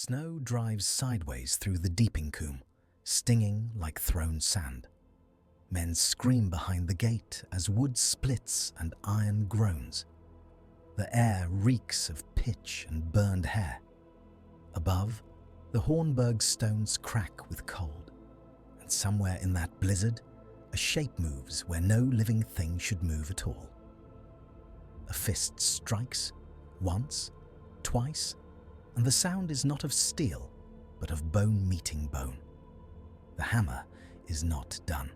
Snow drives sideways through the deeping coombe, stinging like thrown sand. Men scream behind the gate as wood splits and iron groans. The air reeks of pitch and burned hair. Above, the Hornburg stones crack with cold, and somewhere in that blizzard, a shape moves where no living thing should move at all. A fist strikes, once, twice, and the sound is not of steel, but of bone meeting bone. The hammer is not done.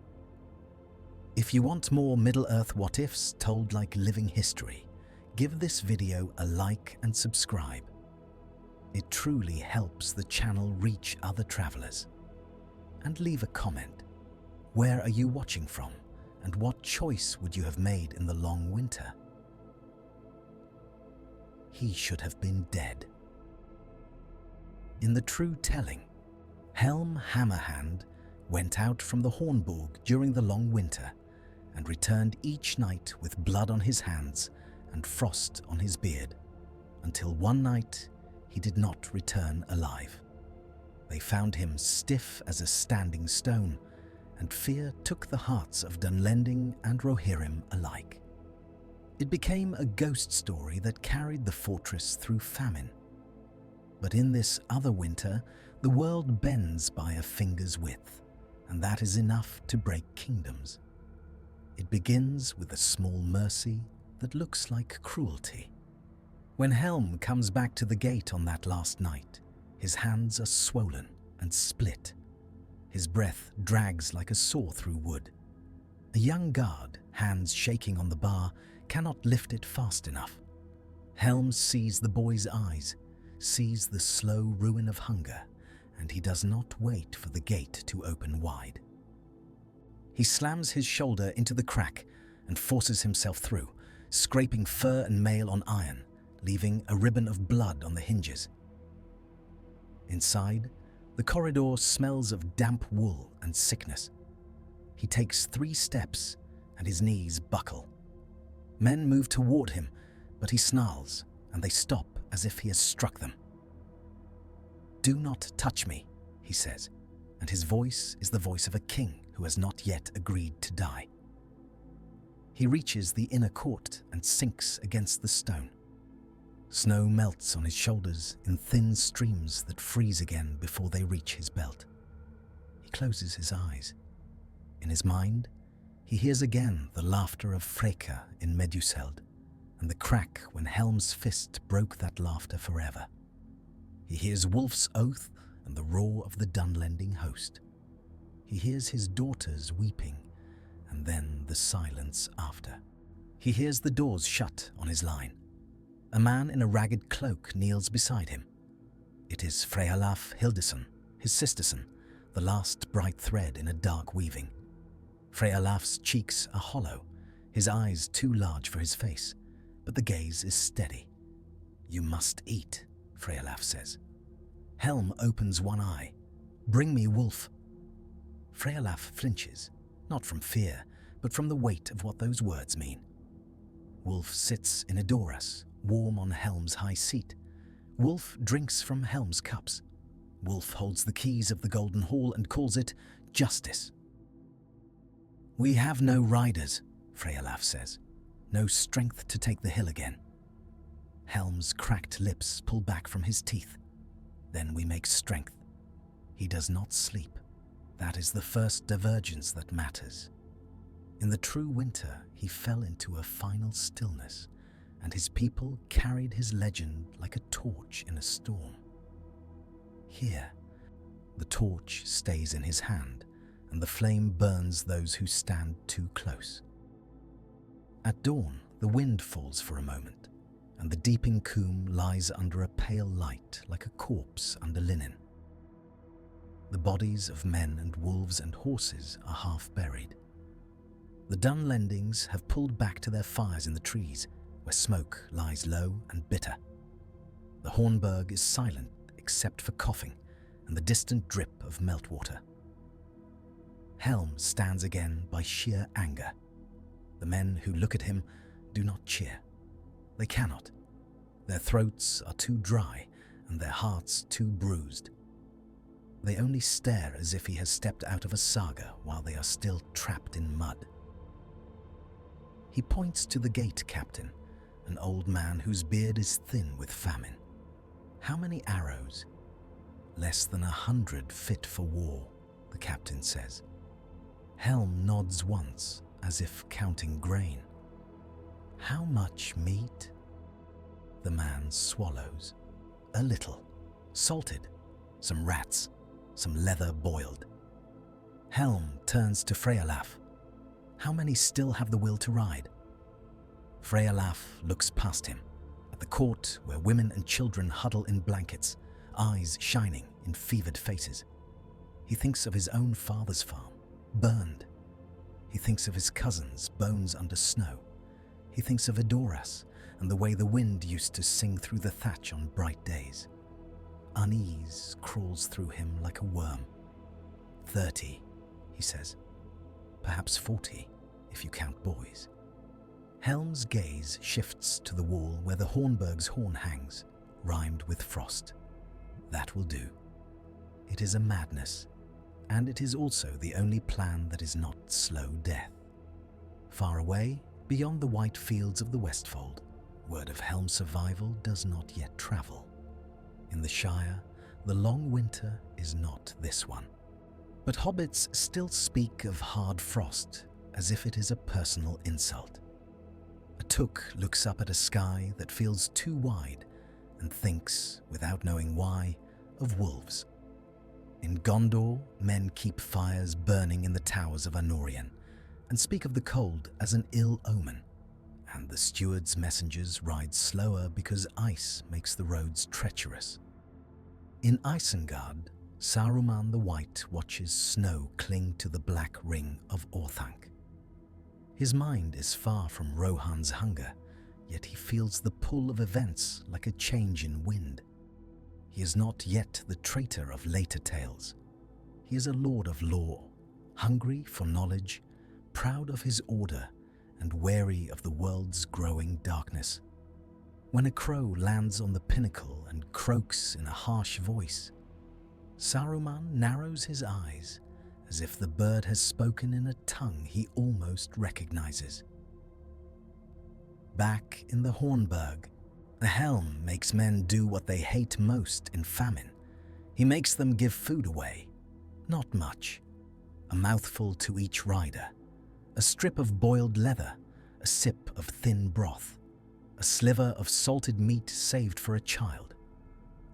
If you want more Middle-earth what-ifs told like living history, give this video a like and subscribe. It truly helps the channel reach other travelers. And leave a comment. Where are you watching from, and what choice would you have made in the long winter? He should have been dead. In the true telling, Helm Hammerhand went out from the Hornburg during the long winter and returned each night with blood on his hands and frost on his beard, until one night he did not return alive. They found him stiff as a standing stone, and fear took the hearts of Dunlending and Rohirrim alike. It became a ghost story that carried the fortress through famine. But in this other winter, the world bends by a finger's width, and that is enough to break kingdoms. It begins with a small mercy that looks like cruelty. When Helm comes back to the gate on that last night, his hands are swollen and split. His breath drags like a saw through wood. A young guard, hands shaking on the bar, cannot lift it fast enough. Helm sees the boy's eyes, sees the slow ruin of hunger, and he does not wait for the gate to open wide. He slams his shoulder into the crack and forces himself through, scraping fur and mail on iron, leaving a ribbon of blood on the hinges. Inside, the corridor smells of damp wool and sickness. He takes 3 steps and his knees buckle. Men move toward him, but he snarls and they stop as if he has struck them. "Do not touch me," he says, and his voice is the voice of a king who has not yet agreed to die. He reaches the inner court and sinks against the stone. Snow melts on his shoulders in thin streams that freeze again before they reach his belt. He closes his eyes. In his mind, he hears again the laughter of Freka in Meduseld, and the crack when Helm's fist broke that laughter forever. He hears Wolf's oath and the roar of the Dunlending host. He hears his daughters weeping, and then the silence after. He hears the doors shut on his line. A man in a ragged cloak kneels beside him. It is Frealaf Hildison, his sisterson, the last bright thread in a dark weaving. Frealaf's cheeks are hollow, his eyes too large for his face, but the gaze is steady. "You must eat," Frealaf says. Helm opens one eye. "Bring me Wolf." Frealaf flinches, not from fear, but from the weight of what those words mean. Wolf sits in Adoras, warm on Helm's high seat. Wolf drinks from Helm's cups. Wolf holds the keys of the Golden Hall and calls it justice. "We have no riders," Frealaf says. "No strength to take the hill again." Helm's cracked lips pull back from his teeth. "Then we make strength." He does not sleep. That is the first divergence that matters. In the true winter, he fell into a final stillness, and his people carried his legend like a torch in a storm. Here, the torch stays in his hand, and the flame burns those who stand too close. At dawn, the wind falls for a moment, and the deeping coombe lies under a pale light like a corpse under linen. The bodies of men and wolves and horses are half buried. The Dunlendings have pulled back to their fires in the trees, where smoke lies low and bitter. The Hornburg is silent except for coughing and the distant drip of meltwater. Helm stands again by sheer anger. The men who look at him do not cheer. They cannot. Their throats are too dry, and their hearts too bruised. They only stare as if he has stepped out of a saga while they are still trapped in mud. He points to the gate captain, an old man whose beard is thin with famine. How many arrows? Less than 100 fit for war, the captain says. Helm nods once, as if counting grain. How much meat? The man swallows. A little. Salted. Some rats. Some leather boiled. Helm turns to Freyalaf. How many still have the will to ride? Freyalaf looks past him, at the court where women and children huddle in blankets, eyes shining in fevered faces. He thinks of his own father's farm, burned. He thinks of his cousins, bones under snow. He thinks of Edoras and the way the wind used to sing through the thatch on bright days. Unease crawls through him like a worm. 30, he says. Perhaps 40, if you count boys. Helm's gaze shifts to the wall where the Hornburg's horn hangs, rimed with frost. That will do. It is a madness, and it is also the only plan that is not slow death. Far away, beyond the white fields of the Westfold, word of Helm's survival does not yet travel. In the Shire, the long winter is not this one. But hobbits still speak of hard frost as if it is a personal insult. A Took looks up at a sky that feels too wide and thinks, without knowing why, of wolves. In Gondor, men keep fires burning in the towers of Anorion and speak of the cold as an ill omen, and the steward's messengers ride slower because ice makes the roads treacherous. In Isengard, Saruman the White watches snow cling to the black ring of Orthanc. His mind is far from Rohan's hunger, yet he feels the pull of events like a change in wind. He is not yet the traitor of later tales. He is a lord of law, hungry for knowledge, proud of his order, and wary of the world's growing darkness. When a crow lands on the pinnacle and croaks in a harsh voice, Saruman narrows his eyes as if the bird has spoken in a tongue he almost recognizes. Back in the Hornburg, the Helm makes men do what they hate most in famine. He makes them give food away. Not much. A mouthful to each rider. A strip of boiled leather. A sip of thin broth. A sliver of salted meat saved for a child.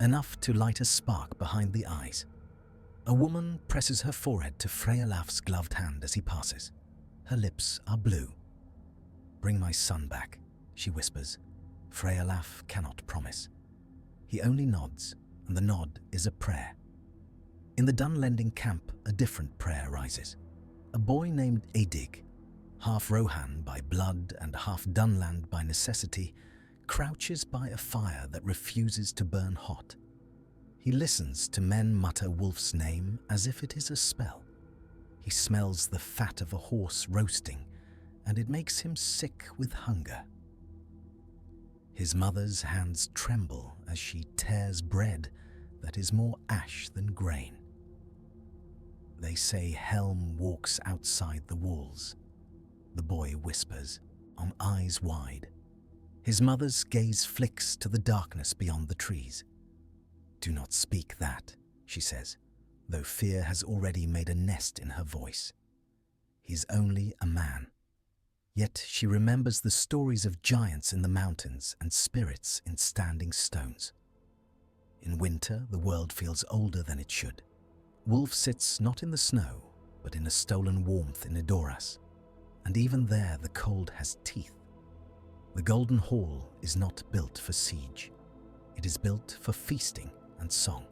Enough to light a spark behind the eyes. A woman presses her forehead to Freyalaf's gloved hand as he passes. Her lips are blue. "Bring my son back," she whispers. Freyalaf cannot promise. He only nods, and the nod is a prayer. In the Dunlending camp, a different prayer rises. A boy named Aedig, half Rohan by blood and half Dunland by necessity, crouches by a fire that refuses to burn hot. He listens to men mutter Wolf's name as if it is a spell. He smells the fat of a horse roasting, and it makes him sick with hunger. His mother's hands tremble as she tears bread that is more ash than grain. They say Helm walks outside the walls. The boy whispers, on eyes wide. His mother's gaze flicks to the darkness beyond the trees. "Do not speak that," she says, though fear has already made a nest in her voice. He's only a man. Yet she remembers the stories of giants in the mountains and spirits in standing stones. In winter, the world feels older than it should. Wolf sits not in the snow, but in a stolen warmth in Edoras, and even there the cold has teeth. The Golden Hall is not built for siege. It is built for feasting and song.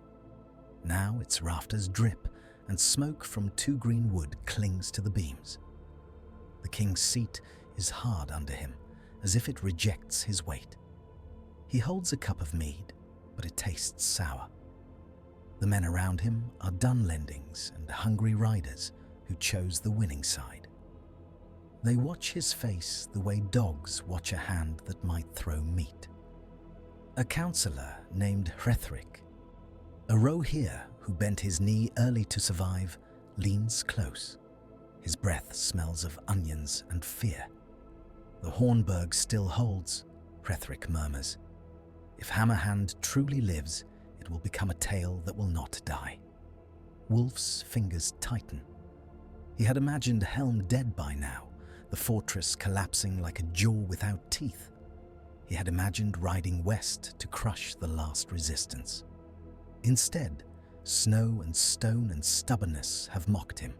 Now its rafters drip, and smoke from two green wood clings to the beams. The king's seat is hard under him, as if it rejects his weight. He holds a cup of mead, but it tastes sour. The men around him are Dunlendings and hungry riders who chose the winning side. They watch his face the way dogs watch a hand that might throw meat. A counsellor named Hrethric, a Rohir who bent his knee early to survive, leans close. His breath smells of onions and fear. The Hornburg still holds, Hrethric murmurs. If Hammerhand truly lives, it will become a tale that will not die. Wulf's fingers tighten. He had imagined Helm dead by now, the fortress collapsing like a jaw without teeth. He had imagined riding west to crush the last resistance. Instead, snow and stone and stubbornness have mocked him.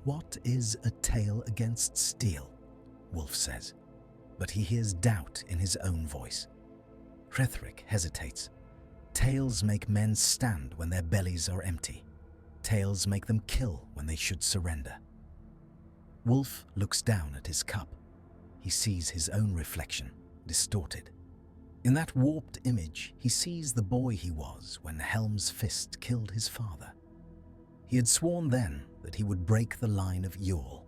What is a tale against steel? Wulf says, but he hears doubt in his own voice. Hrethric hesitates. Tales make men stand when their bellies are empty. Tales make them kill when they should surrender. Wulf looks down at his cup. He sees his own reflection, distorted. In that warped image, he sees the boy he was when Helm's fist killed his father. He had sworn then that he would break the line of Yule.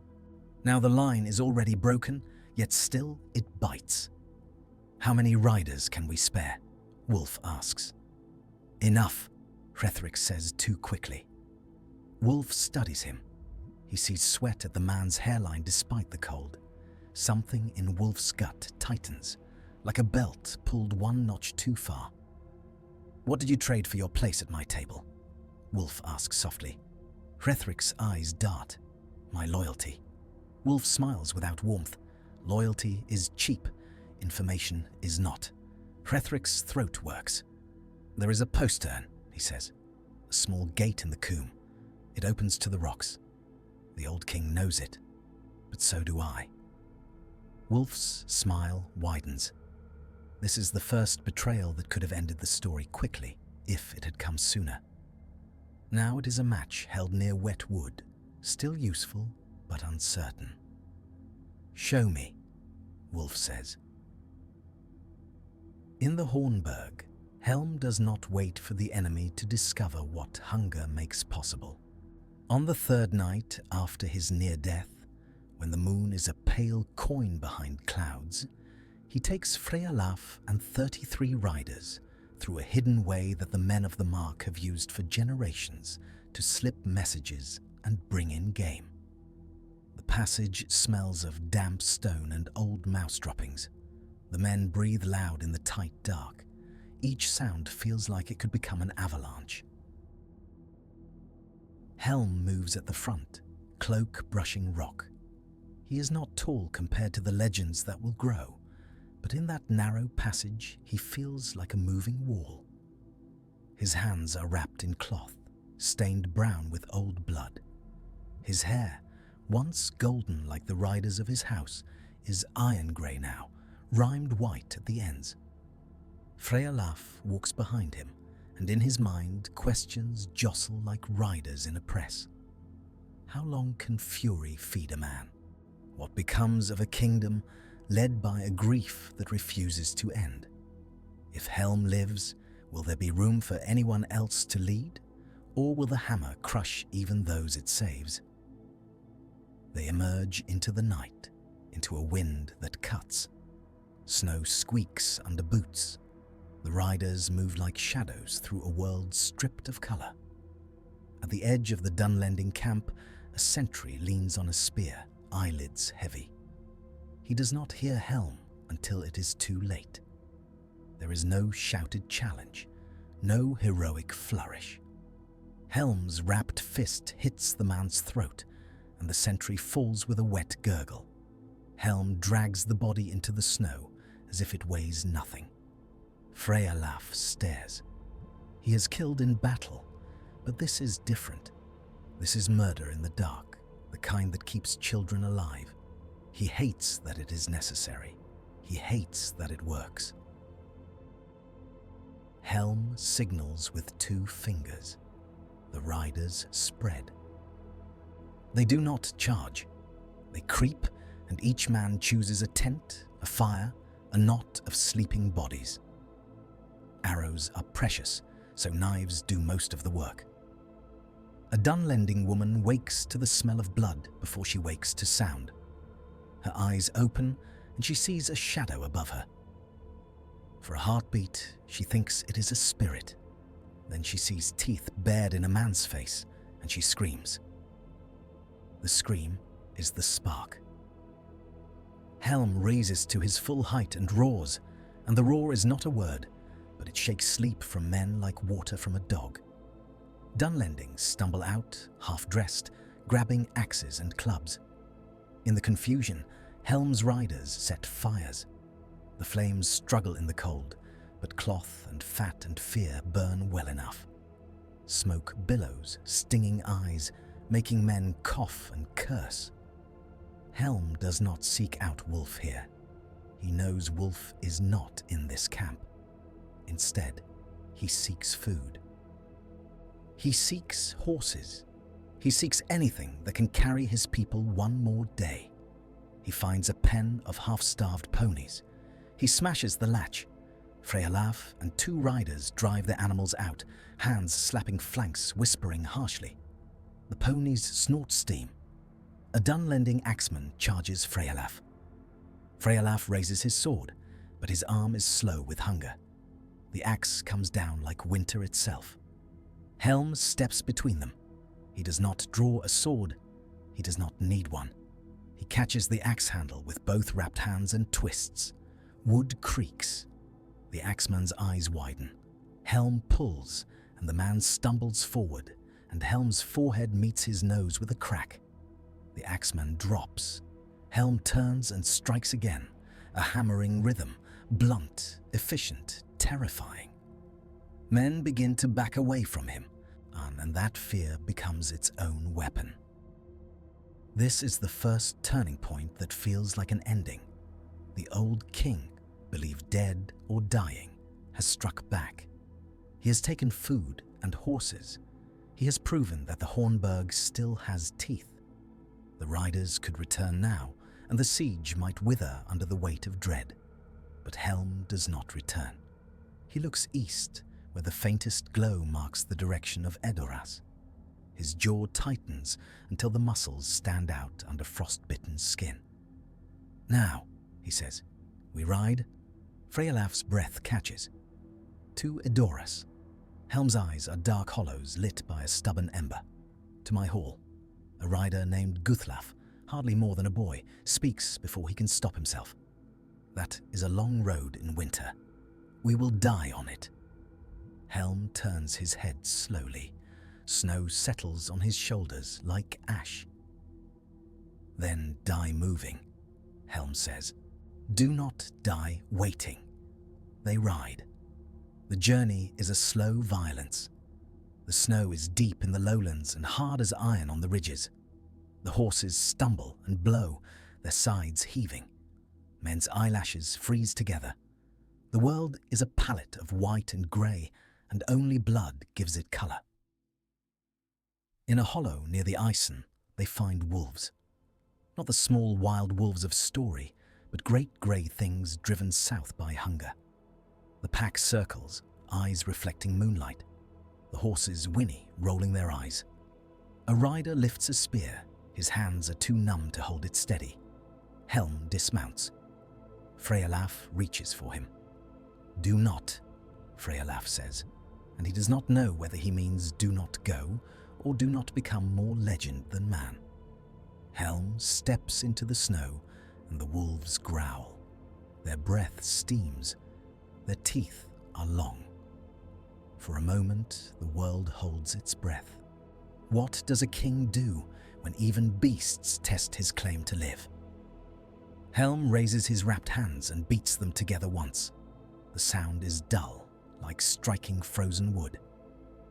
Now the line is already broken, yet still it bites. How many riders can we spare? Wulf asks. Enough, Hrethric says too quickly. Wulf studies him. He sees sweat at the man's hairline despite the cold. Something in Wulf's gut tightens, like a belt pulled one notch too far. What did you trade for your place at my table? Wulf asks softly. Hrethrick's eyes dart. My loyalty. Wulf smiles without warmth. Loyalty is cheap. Information is not. Hrethrick's throat works. There is a postern, he says. A small gate in the coombe. It opens to the rocks. The old king knows it, but so do I. Wulf's smile widens. This is the first betrayal that could have ended the story quickly, if it had come sooner. Now it is a match held near wet wood, still useful, but uncertain. Show me, Wulf says. In the Hornburg, Helm does not wait for the enemy to discover what hunger makes possible. On the third night after his near death, when the moon is a pale coin behind clouds, he takes Frealaf and 33 riders through a hidden way that the men of the Mark have used for generations to slip messages and bring in game. The passage smells of damp stone and old mouse droppings. The men breathe loud in the tight dark. Each sound feels like it could become an avalanche. Helm moves at the front, cloak brushing rock. He is not tall compared to the legends that will grow, but in that narrow passage he feels like a moving wall. His hands are wrapped in cloth, stained brown with old blood. His hair, once golden like the riders of his house, is iron grey now, rimed white at the ends. Frealaf walks behind him, and in his mind questions jostle like riders in a press. How long can fury feed a man? What becomes of a kingdom led by a grief that refuses to end? If Helm lives, will there be room for anyone else to lead, or will the hammer crush even those it saves? They emerge into the night, into a wind that cuts. Snow squeaks under boots. The riders move like shadows through a world stripped of colour. At the edge of the Dunlending camp, a sentry leans on a spear, eyelids heavy. He does not hear Helm until it is too late. There is no shouted challenge, no heroic flourish. Helm's wrapped fist hits the man's throat, and the sentry falls with a wet gurgle. Helm drags the body into the snow as if it weighs nothing. Frealaf stares. He is killed in battle, but this is different. This is murder in the dark, the kind that keeps children alive. He hates that it is necessary. He hates that it works. Helm signals with 2 fingers. The riders spread. They do not charge. They creep, and each man chooses a tent, a fire, a knot of sleeping bodies. Arrows are precious, so knives do most of the work. A Dunlending woman wakes to the smell of blood before she wakes to sound. Her eyes open, and she sees a shadow above her. For a heartbeat, she thinks it is a spirit. Then she sees teeth bared in a man's face, and she screams. The scream is the spark. Helm raises to his full height and roars, and the roar is not a word, but it shakes sleep from men like water from a dog. Dunlendings stumble out, half-dressed, grabbing axes and clubs. In the confusion, Helm's riders set fires. The flames struggle in the cold, but cloth and fat and fear burn well enough. Smoke billows, stinging eyes, making men cough and curse. Helm does not seek out Wolf here. He knows Wolf is not in this camp. Instead, he seeks food. He seeks horses. He seeks anything that can carry his people one more day. He finds a pen of half-starved ponies. He smashes the latch. Freyalaf and 2 riders drive their animals out, hands slapping flanks, whispering harshly. The ponies snort steam. A Dunlending axeman charges Freyalaf. Freyalaf raises his sword, but his arm is slow with hunger. The axe comes down like winter itself. Helm steps between them. He does not draw a sword. He does not need one. He catches the axe handle with both wrapped hands and twists. Wood creaks. The axeman's eyes widen. Helm pulls, and the man stumbles forward, and Helm's forehead meets his nose with a crack. The axeman drops. Helm turns and strikes again, a hammering rhythm, blunt, efficient, terrifying. Men begin to back away from him, and that fear becomes its own weapon. This is the first turning point that feels like an ending. The old king, believed dead or dying, has struck back. He has taken food and horses. He has proven that the Hornburg still has teeth. The riders could return now, and the siege might wither under the weight of dread. But Helm does not return. He looks east, where the faintest glow marks the direction of Edoras. His jaw tightens until the muscles stand out under frost-bitten skin. "Now," he says, "we ride?" Freyalaf's breath catches. To Edoras. Helm's eyes are dark hollows lit by a stubborn ember. To my hall. A rider named Guthlaf, hardly more than a boy, speaks before he can stop himself. That is a long road in winter. We will die on it. Helm turns his head slowly. Snow settles on his shoulders like ash. Then die moving, Helm says. Do not die waiting. They ride. The journey is a slow violence. The snow is deep in the lowlands and hard as iron on the ridges. The horses stumble and blow, their sides heaving. Men's eyelashes freeze together. The world is a palette of white and grey, and only blood gives it colour. In a hollow near the Ison, they find wolves. Not the small wild wolves of story, but great grey things driven south by hunger. The pack circles, eyes reflecting moonlight. The horses whinny, rolling their eyes. A rider lifts a spear. His hands are too numb to hold it steady. Helm dismounts. Freyalaf reaches for him. Do not, Freyalaf says, and he does not know whether he means do not go or do not become more legend than man. Helm steps into the snow and the wolves growl. Their breath steams. Their teeth are long. For a moment, the world holds its breath. What does a king do when even beasts test his claim to live? Helm raises his wrapped hands and beats them together once. The sound is dull, like striking frozen wood.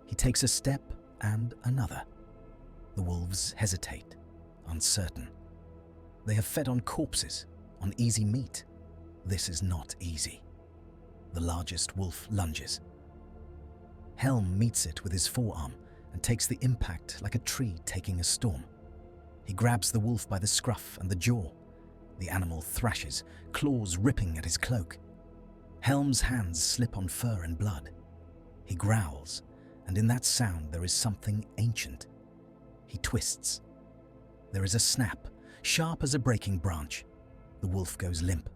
He takes a step and another. The wolves hesitate, uncertain. They have fed on corpses, on easy meat. This is not easy. The largest wolf lunges. Helm meets it with his forearm and takes the impact like a tree taking a storm. He grabs the wolf by the scruff and the jaw. The animal thrashes, claws ripping at his cloak. Helm's hands slip on fur and blood. He growls, and in that sound there is something ancient. He twists. There is a snap, sharp as a breaking branch. The wolf goes limp.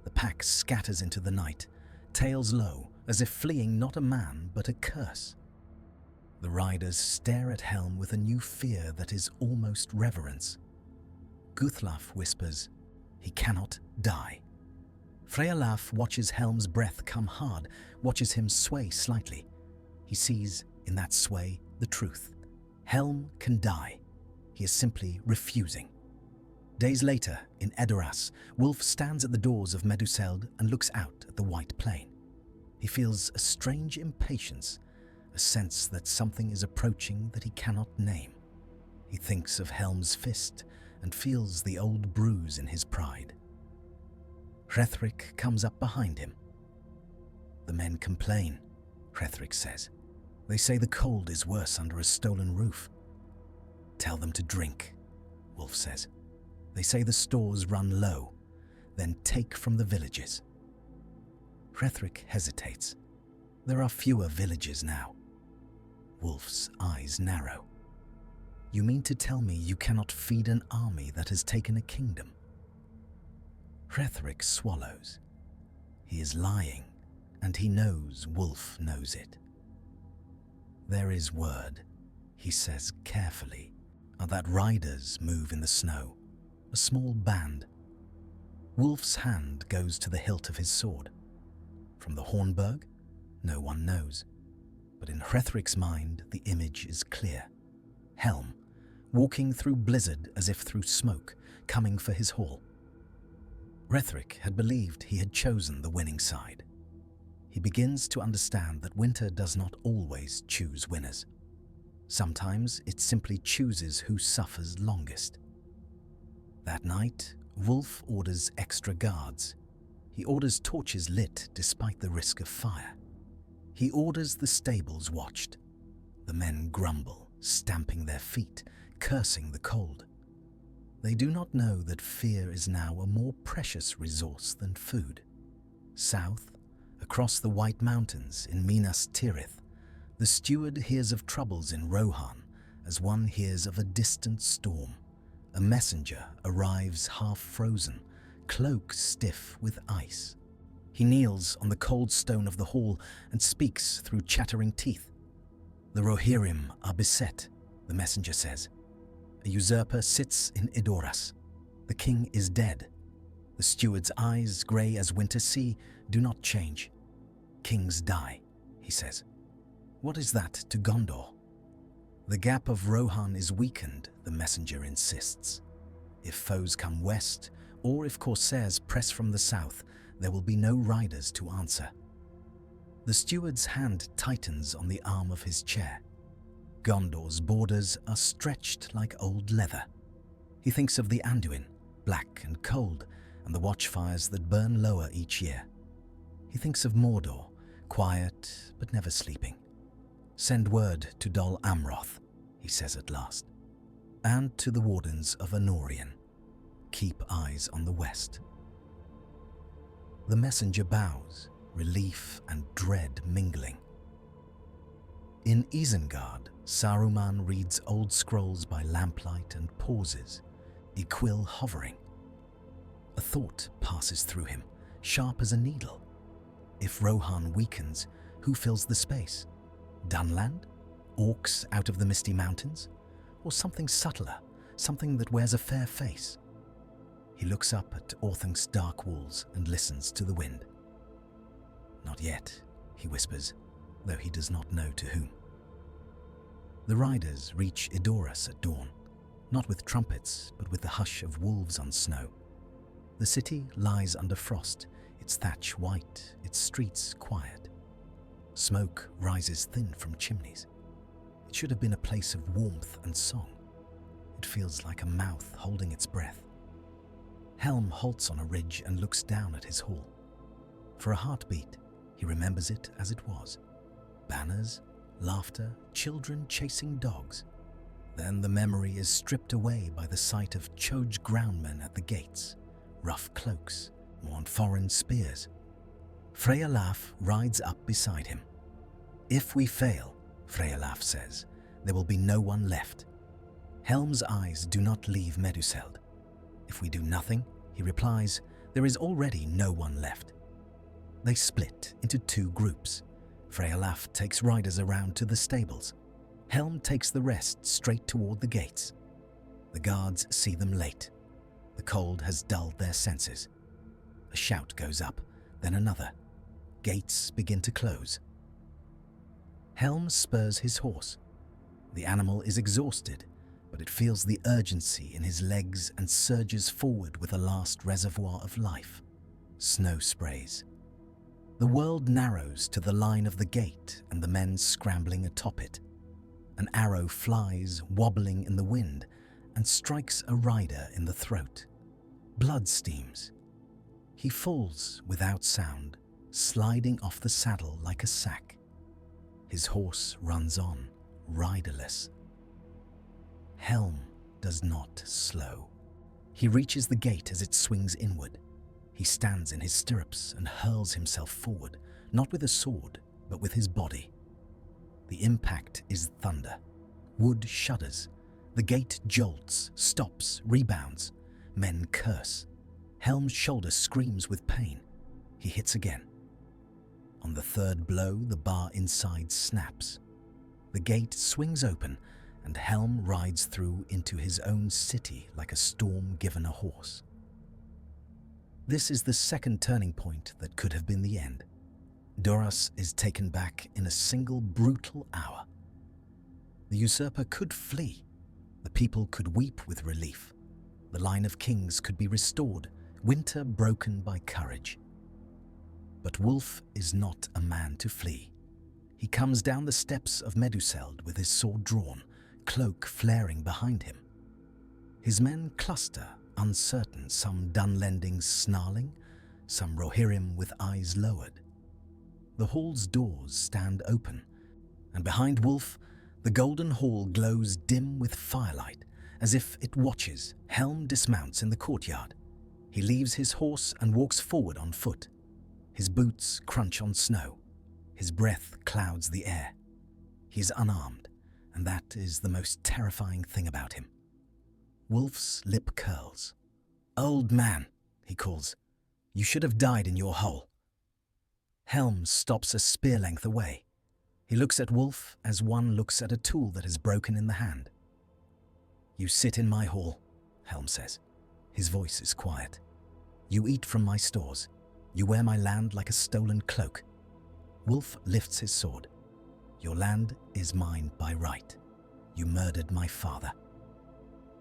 The pack scatters into the night, tails low, as if fleeing not a man but a curse. The riders stare at Helm with a new fear that is almost reverence. Guthlaf whispers, "He cannot die." Freyalaf watches Helm's breath come hard, watches him sway slightly. He sees, in that sway, the truth. Helm can die. He is simply refusing. Days later, in Edoras, Wulf stands at the doors of Meduseld and looks out at the white plain. He feels a strange impatience, a sense that something is approaching that he cannot name. He thinks of Helm's fist and feels the old bruise in his pride. Hrethric comes up behind him. "The men complain," Hrethric says. "They say the cold is worse under a stolen roof." "Tell them to drink," Wulf says. "They say the stores run low, then take from the villages." Hrethric hesitates. There are fewer villages now. Wulf's eyes narrow. "You mean to tell me you cannot feed an army that has taken a kingdom?" Hrethric swallows. He is lying, and he knows Wulf knows it. "There is word," he says carefully, "that riders move in the snow, a small band." Wulf's hand goes to the hilt of his sword. From the Hornburg? No one knows. But in Hrethric's mind, the image is clear. Helm, walking through blizzard as if through smoke, coming for his haul. Hrethric had believed he had chosen the winning side. He begins to understand that winter does not always choose winners. Sometimes it simply chooses who suffers longest. That night, Wulf orders extra guards. He orders torches lit despite the risk of fire. He orders the stables watched. The men grumble, stamping their feet, cursing the cold. They do not know that fear is now a more precious resource than food. South, across the White Mountains in Minas Tirith, the steward hears of troubles in Rohan as one hears of a distant storm. A messenger arrives half frozen, cloak stiff with ice. He kneels on the cold stone of the hall and speaks through chattering teeth. "The Rohirrim are beset," the messenger says. "A usurper sits in Edoras. The king is dead." The steward's eyes, grey as winter sea, do not change. "Kings die," he says. "What is that to Gondor?" "The gap of Rohan is weakened," the messenger insists. "If foes come west, or if corsairs press from the south, there will be no riders to answer." The steward's hand tightens on the arm of his chair. Gondor's borders are stretched like old leather. He thinks of the Anduin, black and cold, and the watchfires that burn lower each year. He thinks of Mordor, quiet but never sleeping. "Send word to Dol Amroth," he says at last, "and to the wardens of Anorian. Keep eyes on the west." The messenger bows, relief and dread mingling. In Isengard, Saruman reads old scrolls by lamplight and pauses, Iquil hovering. A thought passes through him, sharp as a needle. If Rohan weakens, who fills the space? Dunland? Orcs out of the misty mountains? Or something subtler, something that wears a fair face? He looks up at Orthank's dark walls and listens to the wind. "Not yet," he whispers, though he does not know to whom. The riders reach Edoras at dawn, not with trumpets, but with the hush of wolves on snow. The city lies under frost, its thatch white, its streets quiet. Smoke rises thin from chimneys. It should have been a place of warmth and song. It feels like a mouth holding its breath. Helm halts on a ridge and looks down at his hall. For a heartbeat, he remembers it as it was. Banners, laughter, children chasing dogs. Then the memory is stripped away by the sight of Choj groundmen at the gates, rough cloaks, worn foreign spears. Freyalaf rides up beside him. "If we fail," Freyalaf says, "there will be no one left." Helm's eyes do not leave Meduseld. "If we do nothing," he replies, "there is already no one left." They split into two groups. Freyalaf takes riders around to the stables. Helm takes the rest straight toward the gates. The guards see them late. The cold has dulled their senses. A shout goes up, then another. Gates begin to close. Helm spurs his horse. The animal is exhausted, but it feels the urgency in his legs and surges forward with a last reservoir of life. Snow sprays. The world narrows to the line of the gate and the men scrambling atop it. An arrow flies, wobbling in the wind, and strikes a rider in the throat. Blood steams. He falls without sound, sliding off the saddle like a sack. His horse runs on, riderless. Helm does not slow. He reaches the gate as it swings inward. He stands in his stirrups and hurls himself forward, not with a sword, but with his body. The impact is thunder. Wood shudders. The gate jolts, stops, rebounds. Men curse. Helm's shoulder screams with pain. He hits again. On the third blow, the bar inside snaps. The gate swings open, and Helm rides through into his own city like a storm given a horse. This is the second turning point that could have been the end. Doras is taken back in a single brutal hour. The usurper could flee. The people could weep with relief. The line of kings could be restored, winter broken by courage. But Wulf is not a man to flee. He comes down the steps of Meduseld with his sword drawn, cloak flaring behind him. His men cluster, uncertain, some Dunlendings snarling, some Rohirrim with eyes lowered. The hall's doors stand open, and behind Wulf, the golden hall glows dim with firelight, as if it watches. Helm dismounts in the courtyard. He leaves his horse and walks forward on foot. His boots crunch on snow. His breath clouds the air. He is unarmed, and that is the most terrifying thing about him. Wulf's lip curls. "Old man," he calls, "you should have died in your hole." Helm stops a spear length away. He looks at Wulf as one looks at a tool that is broken in the hand. "You sit in my hall," Helm says. His voice is quiet. "You eat from my stores. You wear my land like a stolen cloak." Wulf lifts his sword. "Your land is mine by right. You murdered my father."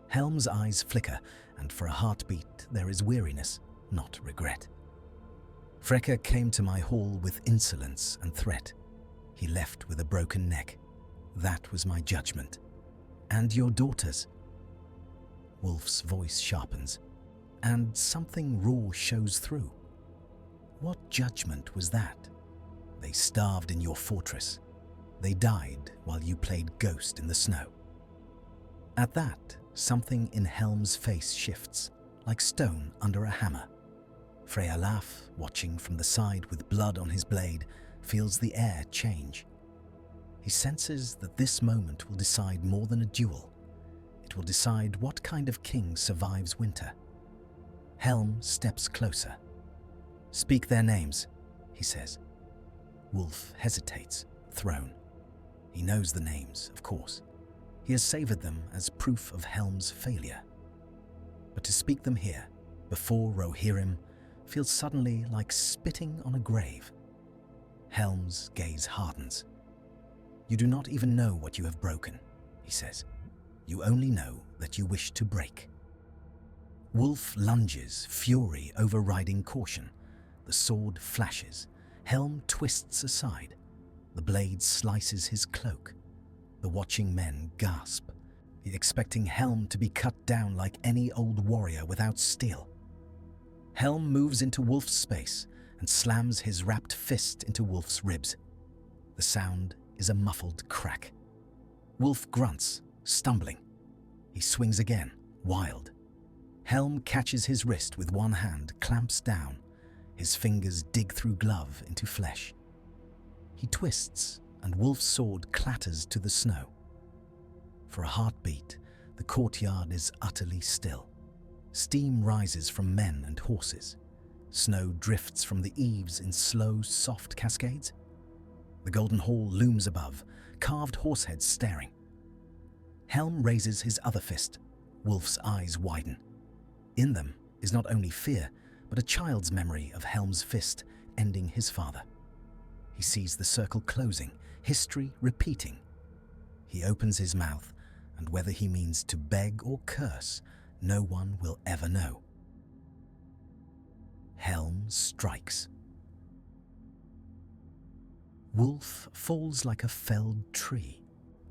Helm's eyes flicker, and for a heartbeat there is weariness, not regret. Freke came to my hall with insolence and threat. He left with a broken neck. That was my judgment. "And your daughters?" Wulf's voice sharpens, and something raw shows through. "What judgment was that? They starved in your fortress. They died while you played ghost in the snow." At that, something in Helm's face shifts, like stone under a hammer. Freyalaf, watching from the side with blood on his blade, feels the air change. He senses that this moment will decide more than a duel. It will decide what kind of king survives winter. Helm steps closer. "Speak their names," he says. Wulf hesitates, thrown. He knows the names, of course. He has savored them as proof of Helm's failure. But to speak them here, before Rohirrim, feels suddenly like spitting on a grave. Helm's gaze hardens. "You do not even know what you have broken," he says. "You only know that you wish to break." Wulf lunges, fury overriding caution. The sword flashes. Helm twists aside. The blade slices his cloak. The watching men gasp, expecting Helm to be cut down like any old warrior without steel. Helm moves into Wulf's space and slams his wrapped fist into Wulf's ribs. The sound is a muffled crack. Wulf grunts, stumbling. He swings again, wild. Helm catches his wrist with one hand, clamps down. His fingers dig through glove into flesh. He twists, and Wulf's sword clatters to the snow. For a heartbeat, the courtyard is utterly still. Steam rises from men and horses. Snow drifts from the eaves in slow, soft cascades. The golden hall looms above, carved horseheads staring. Helm raises his other fist. Wulf's eyes widen. In them is not only fear, but a child's memory of Helm's fist ending his father. He sees the circle closing, history repeating. He opens his mouth, and whether he means to beg or curse, no one will ever know. Helm strikes. Wulf falls like a felled tree,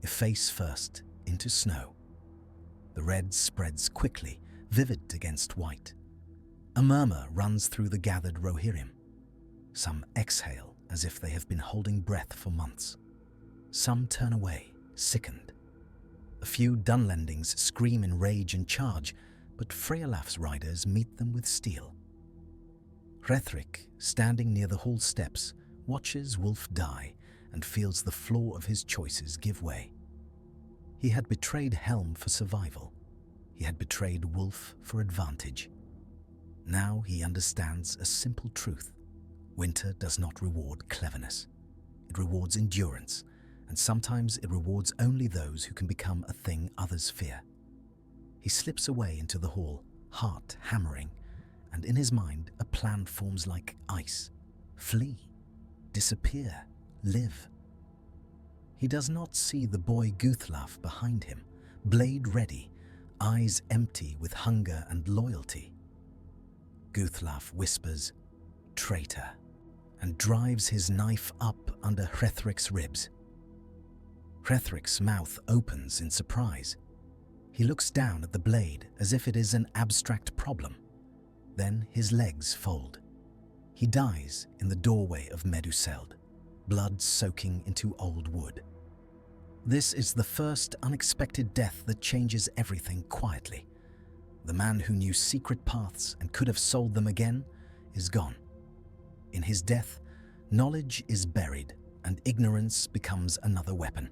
face first into snow. The red spreads quickly, vivid against white. A murmur runs through the gathered Rohirrim. Some exhale as if they have been holding breath for months. Some turn away, sickened. A few Dunlendings scream in rage and charge, but Freylaf's riders meet them with steel. Hrethric, standing near the hall steps, watches Wulf die and feels the floor of his choices give way. He had betrayed Helm for survival. He had betrayed Wulf for advantage. Now he understands a simple truth. Winter does not reward cleverness. It rewards endurance, and sometimes it rewards only those who can become a thing others fear. He slips away into the hall, heart hammering, and in his mind a plan forms like ice. Flee, disappear, live. He does not see the boy Guthlaf behind him, blade ready, eyes empty with hunger and loyalty. Guthlaf whispers, "Traitor," and drives his knife up under Hrethric's ribs. Hrethric's mouth opens in surprise. He looks down at the blade as if it is an abstract problem. Then his legs fold. He dies in the doorway of Meduseld, blood soaking into old wood. This is the first unexpected death that changes everything quietly. The man who knew secret paths and could have sold them again is gone. In his death, knowledge is buried and ignorance becomes another weapon.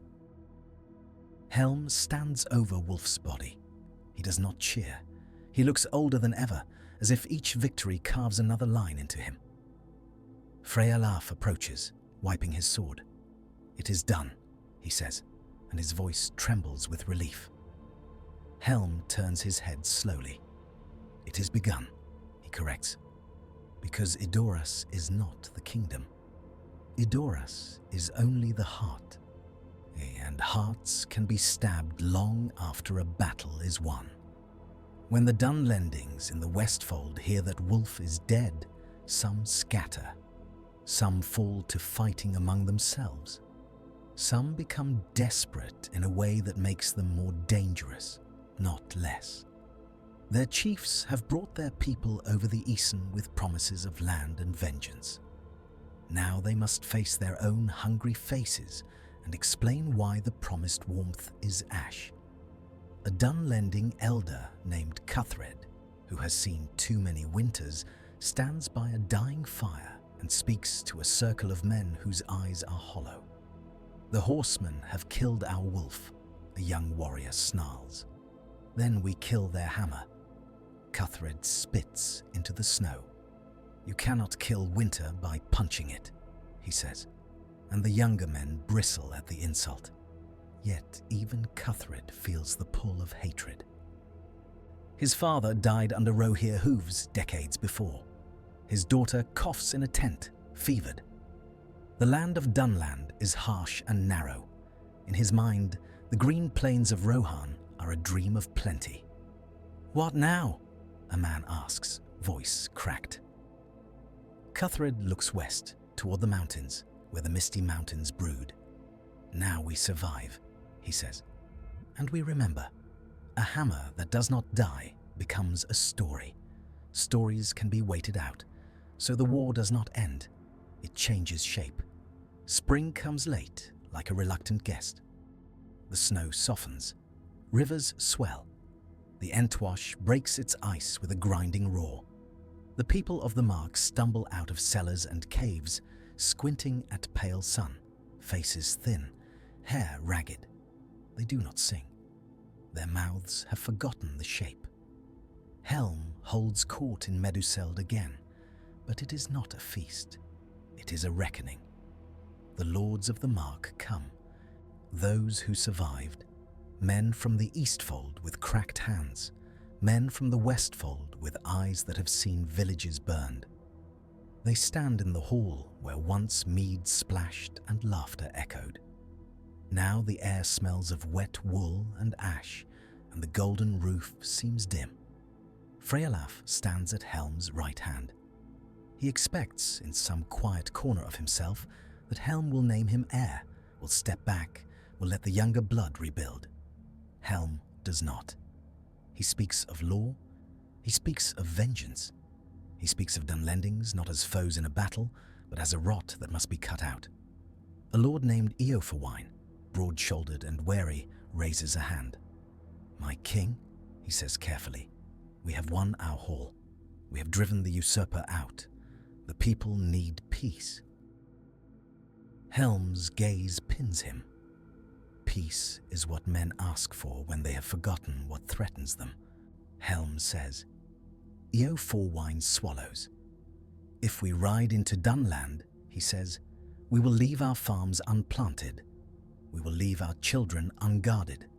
Helm stands over Wulf's body. He does not cheer. He looks older than ever, as if each victory carves another line into him. Freylaf approaches, wiping his sword. "It is done," he says, and his voice trembles with relief. Helm turns his head slowly. "It is begun," he corrects, "because Edoras is not the kingdom. Edoras is only the heart, and hearts can be stabbed long after a battle is won. When the Dunlendings in the Westfold hear that Wulf is dead, some scatter. Some fall to fighting among themselves. Some become desperate in a way that makes them more dangerous, not less. Their chiefs have brought their people over the Isen with promises of land and vengeance. Now they must face their own hungry faces and explain why the promised warmth is ash. A Dunlending elder named Cuthred, who has seen too many winters, stands by a dying fire and speaks to a circle of men whose eyes are hollow. "The horsemen have killed our wolf," a young warrior snarls. "Then we kill their hammer." Cuthred spits into the snow. "You cannot kill winter by punching it," he says, and the younger men bristle at the insult. Yet even Cuthred feels the pull of hatred. His father died under Rohir hooves decades before. His daughter coughs in a tent, fevered. The land of Dunland is harsh and narrow. In his mind, the green plains of Rohan are a dream of plenty. "What now?" a man asks, voice cracked. Cuthred looks west, toward the mountains, where the misty mountains brood. "Now we survive," he says. "And we remember. A hammer that does not die becomes a story. Stories can be waited out, so the war does not end. It changes shape. Spring comes late, like a reluctant guest. The snow softens. Rivers swell. The Entwash breaks its ice with a grinding roar. The people of the Mark stumble out of cellars and caves, squinting at pale sun, faces thin, hair ragged. They do not sing. Their mouths have forgotten the shape. Helm holds court in Meduseld again, But it is not a feast. It is a reckoning. The lords of the mark come, those who survived, men from the Eastfold with cracked hands, men from the Westfold with eyes that have seen villages burned. They stand in the hall where once mead splashed and laughter echoed. Now the air smells of wet wool and ash, and the golden roof seems dim. Frealaf stands at Helm's right hand. He expects, in some quiet corner of himself, that Helm will name him heir, will step back, will let the younger blood rebuild. Helm does not. He speaks of law. He speaks of vengeance. He speaks of Dunlendings not as foes in a battle, but as a rot that must be cut out. A lord named Eoforwine, broad-shouldered and wary, raises a hand. "My king," he says carefully, "we have won our hall. We have driven the usurper out. The people need peace." Helm's gaze pins him. Peace is what men ask for when they have forgotten what threatens them, Helm says. Eoforwine swallows. "If we ride into Dunland," he says, "we will leave our farms unplanted. We will leave our children unguarded.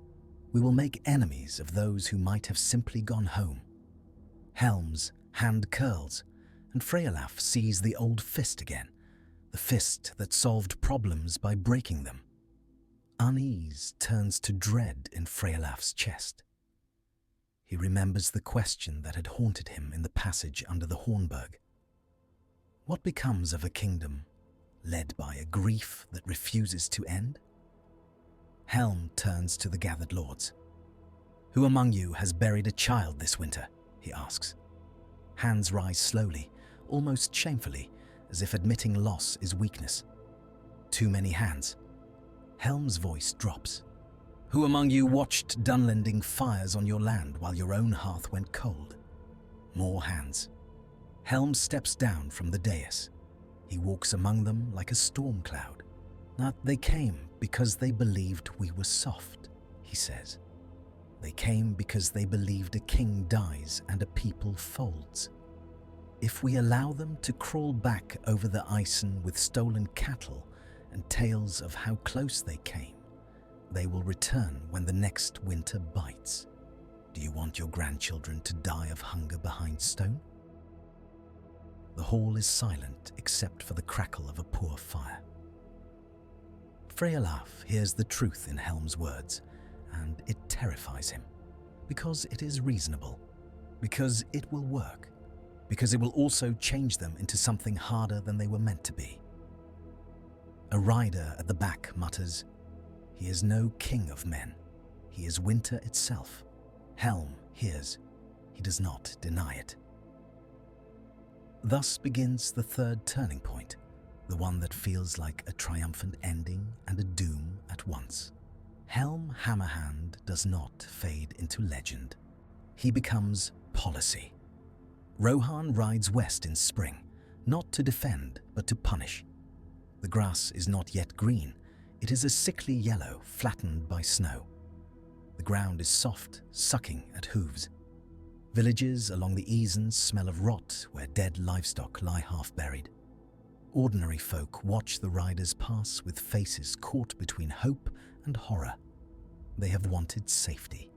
We will make enemies of those who might have simply gone home." Helm's hand curls, and Frealaf sees the old fist again, the fist that solved problems by breaking them. Unease turns to dread in Frealaf's chest. He remembers the question that had haunted him in the passage under the Hornburg. What becomes of a kingdom led by a grief that refuses to end? Helm turns to the gathered lords. "Who among you has buried a child this winter?" he asks. Hands rise slowly, almost shamefully, as if admitting loss is weakness. Too many hands. Helm's voice drops. "Who among you watched Dunlending fires on your land while your own hearth went cold?" More hands. Helm steps down from the dais. He walks among them like a storm cloud. "Now, they came because they believed we were soft," he says. "They came because they believed a king dies and a people folds. If we allow them to crawl back over the Isen with stolen cattle and tales of how close they came, they will return when the next winter bites. Do you want your grandchildren to die of hunger behind stone?" The hall is silent except for the crackle of a poor fire. Frealaf hears the truth in Helm's words, and it terrifies him, because it is reasonable, because it will work, because it will also change them into something harder than they were meant to be. A rider at the back mutters, "He is no king of men. He is winter itself." Helm hears. He does not deny it. Thus begins the third turning point, the one that feels like a triumphant ending and a doom at once. Helm Hammerhand does not fade into legend. He becomes policy. Rohan rides west in spring, not to defend, but to punish. The grass is not yet green. It is a sickly yellow, flattened by snow. The ground is soft, sucking at hooves. Villages along the Isen smell of rot where dead livestock lie half-buried. Ordinary folk watch the riders pass with faces caught between hope and horror. They have wanted safety.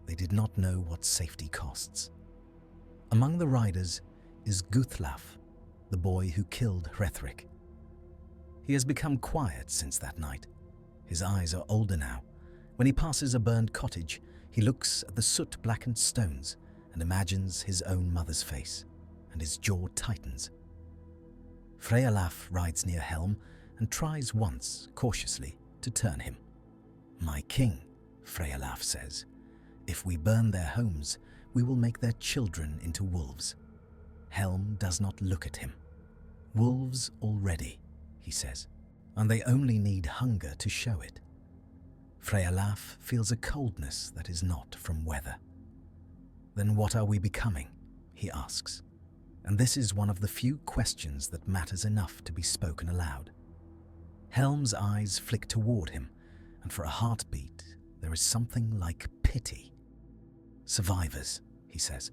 They did not know what safety costs. Among the riders is Guthlaf, the boy who killed Hrethric. He has become quiet since that night. His eyes are older now. When he passes a burned cottage, he looks at the soot-blackened stones and imagines his own mother's face, and his jaw tightens. Frealaf rides near Helm and tries once, cautiously, to turn him. "My king," Frealaf says, "if we burn their homes, we will make their children into wolves." Helm does not look at him. "Wolves already," he says, "and they only need hunger to show it." Frealaf feels a coldness that is not from weather. "Then what are we becoming?" he asks. And this is one of the few questions that matters enough to be spoken aloud. Helm's eyes flick toward him, and for a heartbeat, there is something like pity. "Survivors," he says.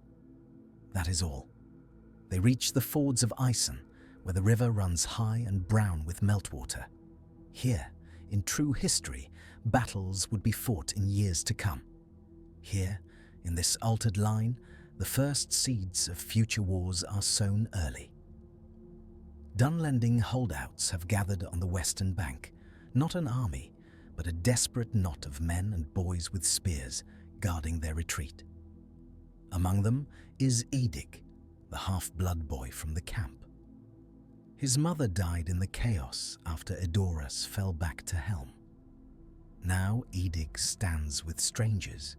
"That is all." They reach the fords of Ison, where the river runs high and brown with meltwater. Here, in true history, battles would be fought in years to come. Here, in this altered line, the first seeds of future wars are sown early. Dunlending holdouts have gathered on the western bank, not an army, but a desperate knot of men and boys with spears guarding their retreat. Among them is Edig, the half-blood boy from the camp. His mother died in the chaos after Edoras fell back to Helm. Now Edig stands with strangers,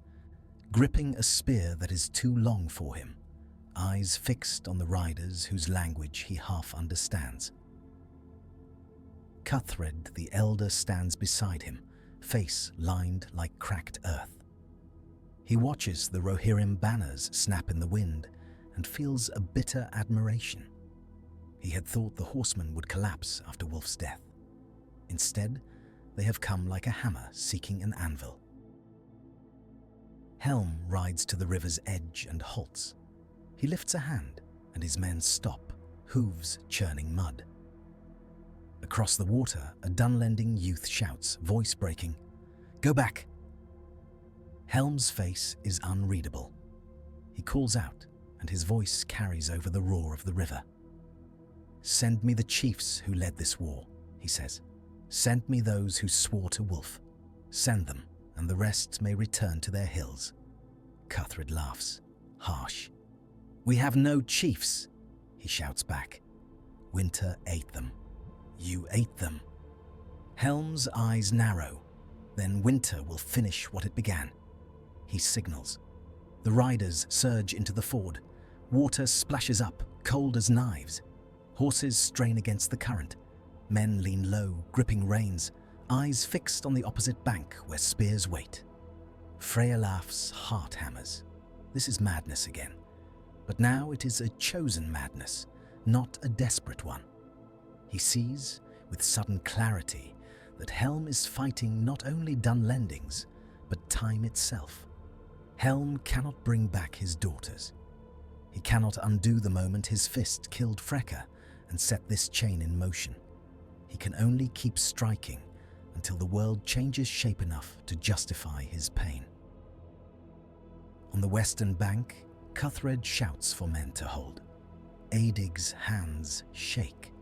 gripping a spear that is too long for him, eyes fixed on the riders whose language he half understands. Cuthred the elder stands beside him, face lined like cracked earth. He watches the Rohirrim banners snap in the wind and feels a bitter admiration. He had thought the horsemen would collapse after Wulf's death. Instead, they have come like a hammer seeking an anvil. Helm rides to the river's edge and halts. He lifts a hand, and his men stop, hooves churning mud. Across the water, a Dunlending youth shouts, voice breaking, "Go back!" Helm's face is unreadable. He calls out, and his voice carries over the roar of the river. "Send me the chiefs who led this war," he says. "Send me those who swore to Wulf. Send them, and the rest may return to their hills." Cuthred laughs, harsh. "We have no chiefs," he shouts back. "Winter ate them. You ate them." Helm's eyes narrow. Then winter will finish what it began. He signals. The riders surge into the ford. Water splashes up, cold as knives. Horses strain against the current. Men lean low, gripping reins, eyes fixed on the opposite bank where spears wait. Freylaf's heart hammers. This is madness again. But now it is a chosen madness, not a desperate one. He sees, with sudden clarity, that Helm is fighting not only Dunlendings, but time itself. Helm cannot bring back his daughters. He cannot undo the moment his fist killed Freka and set this chain in motion. He can only keep striking until the world changes shape enough to justify his pain. On the western bank, Cuthred shouts for men to hold. Aedig's hands shake.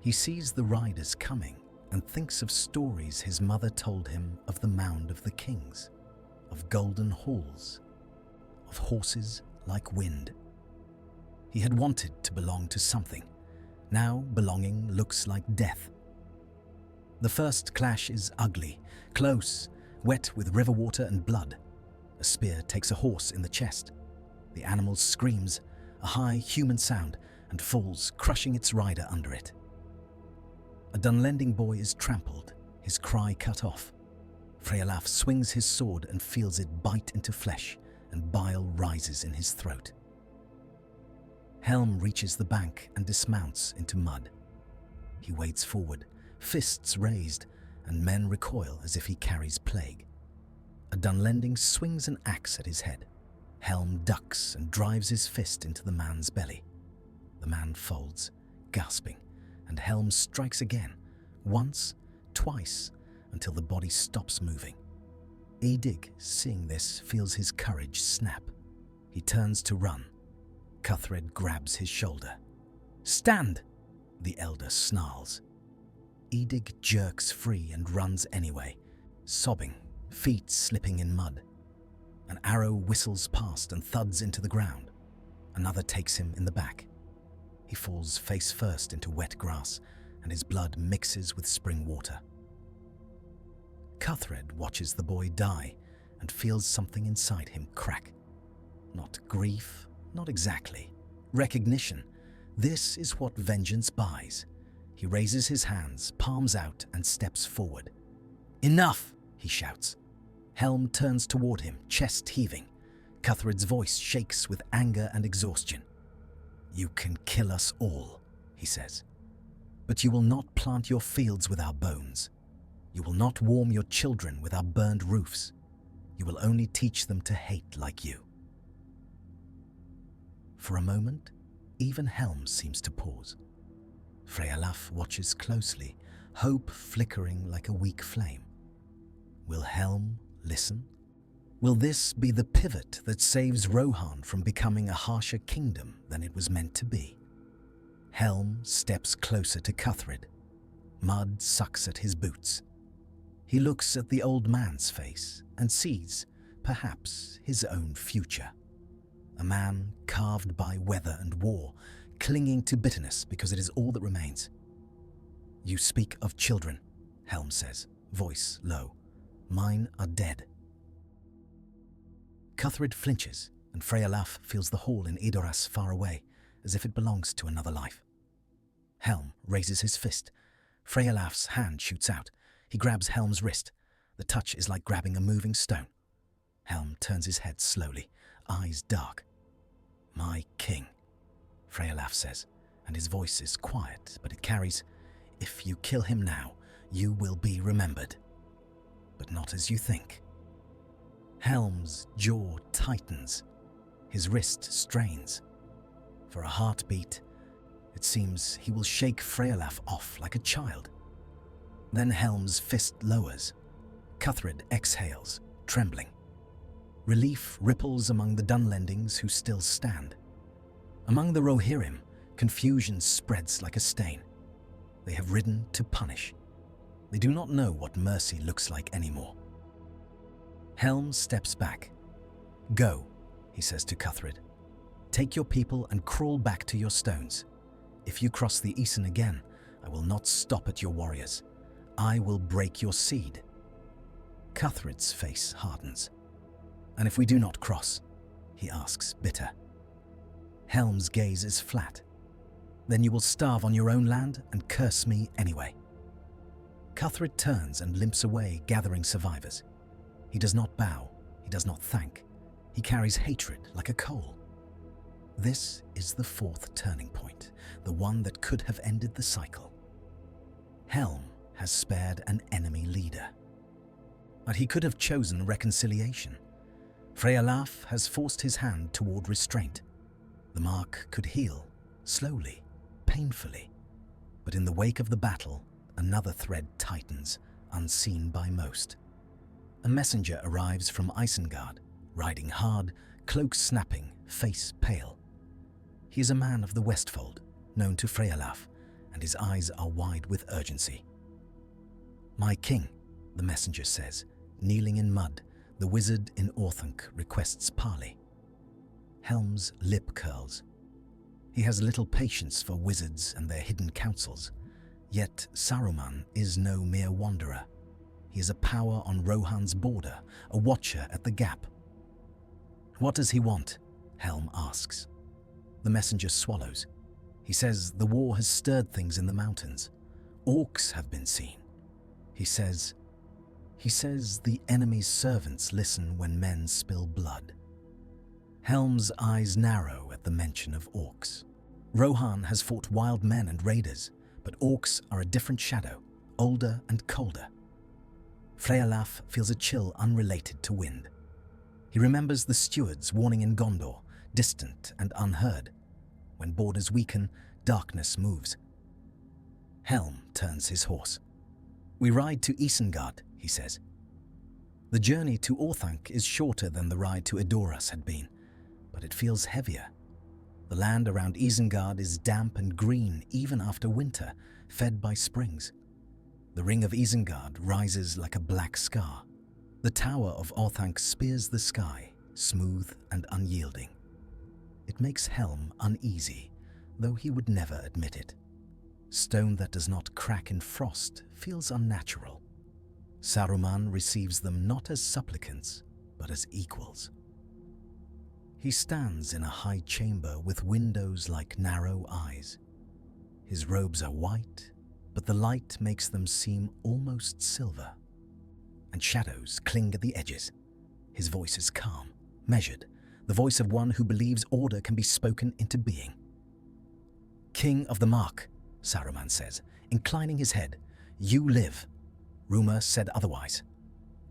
He sees the riders coming and thinks of stories his mother told him of the Mound of the Kings, of golden halls, of horses like wind. He had wanted to belong to something. Now belonging looks like death. The first clash is ugly, close, wet with river water and blood. A spear takes a horse in the chest. The animal screams, a high human sound, and falls, crushing its rider under it. A Dunlending boy is trampled, his cry cut off. Freylaf swings his sword and feels it bite into flesh, and bile rises in his throat. Helm reaches the bank and dismounts into mud. He wades forward, fists raised, and men recoil as if he carries plague. A Dunlending swings an axe at his head. Helm ducks and drives his fist into the man's belly. The man folds, gasping, and Helm strikes again, once, twice, until the body stops moving. Edig, seeing this, feels his courage snap. He turns to run. Cuthred grabs his shoulder. "Stand!" the elder snarls. Edig jerks free and runs anyway, sobbing, feet slipping in mud. An arrow whistles past and thuds into the ground. Another takes him in the back. He falls face first into wet grass, and his blood mixes with spring water. Cuthred watches the boy die and feels something inside him crack. Not grief, not exactly. Recognition. This is what vengeance buys. He raises his hands, palms out, and steps forward. "Enough!" he shouts. Helm turns toward him, chest heaving. Cuthred's voice shakes with anger and exhaustion. "You can kill us all," he says. "But you will not plant your fields with our bones. You will not warm your children with our burned roofs. You will only teach them to hate like you." For a moment, Even Helm seems to pause. Freyalaf watches closely, hope flickering like a weak flame. Will Helm listen? Will this be the pivot that saves Rohan from becoming a harsher kingdom than it was meant to be? Helm steps closer to Cuthred. Mud sucks at his boots. He looks at the old man's face and sees, perhaps, his own future. A man carved by weather and war, clinging to bitterness because it is all that remains. "You speak of children," Helm says, voice low. "Mine are dead." Cuthred flinches, and Freyalaf feels the hall in Edoras far away, as if it belongs to another life. Helm raises his fist. Freyalaf's hand shoots out. He grabs Helm's wrist. The touch is like grabbing a moving stone. Helm turns his head slowly, eyes dark. "My king," Freyalaf says, and his voice is quiet, but it carries, "If you kill him now, you will be remembered. But not as you think." Helm's jaw tightens. His wrist strains. For a heartbeat, it seems he will shake Freyalaf off like a child. Then Helm's fist lowers. Cuthred exhales, trembling. Relief ripples among the Dunlendings who still stand. Among the Rohirrim, confusion spreads like a stain. They have ridden to punish. They do not know what mercy looks like anymore. Helm steps back. "Go," he says to Cuthred. "Take your people and crawl back to your stones. If you cross the Isen again, I will not stop at your warriors. I will break your seed." Cuthred's face hardens. "And if we do not cross?" he asks, bitter. Helm's gaze is flat. "Then you will starve on your own land and curse me anyway." Cuthred turns and limps away, gathering survivors. He does not bow, he does not thank. He carries hatred like a coal. This is the fourth turning point, the one that could have ended the cycle. Helm has spared an enemy leader. But he could have chosen reconciliation. Freyalaf has forced his hand toward restraint. The mark could heal, slowly, painfully. But in the wake of the battle, another thread tightens, unseen by most. A messenger arrives from Isengard, riding hard, cloak snapping, face pale. He is a man of the Westfold, known to Freyalaf, and his eyes are wide with urgency. "My king," the messenger says, kneeling in mud, the wizard in Orthanc requests parley. Helm's lip curls. He has little patience for wizards and their hidden counsels, yet Saruman is no mere wanderer. He is a power on Rohan's border, a watcher at the gap. "What does he want?" Helm asks. The messenger swallows. He says the war has stirred things in the mountains. Orcs have been seen. He says the enemy's servants listen when men spill blood. Helm's eyes narrow at the mention of orcs. Rohan has fought wild men and raiders, but orcs are a different shadow, older and colder. Freyalaf feels a chill unrelated to wind. He remembers the stewards warning in Gondor, distant and unheard. When borders weaken, darkness moves. Helm turns his horse. "We ride to Isengard," he says. The journey to Orthanc is shorter than the ride to Edoras had been, but it feels heavier. The land around Isengard is damp and green even after winter, fed by springs. The ring of Isengard rises like a black scar. The tower of Orthanc spears the sky, smooth and unyielding. It makes Helm uneasy, though he would never admit it. Stone that does not crack in frost feels unnatural. Saruman receives them not as supplicants, but as equals. He stands in a high chamber with windows like narrow eyes. His robes are white, but the light makes them seem almost silver. And shadows cling at the edges. His voice is calm, measured, the voice of one who believes order can be spoken into being. "King of the Mark," Saruman says, inclining his head, "you live. Rumor said otherwise."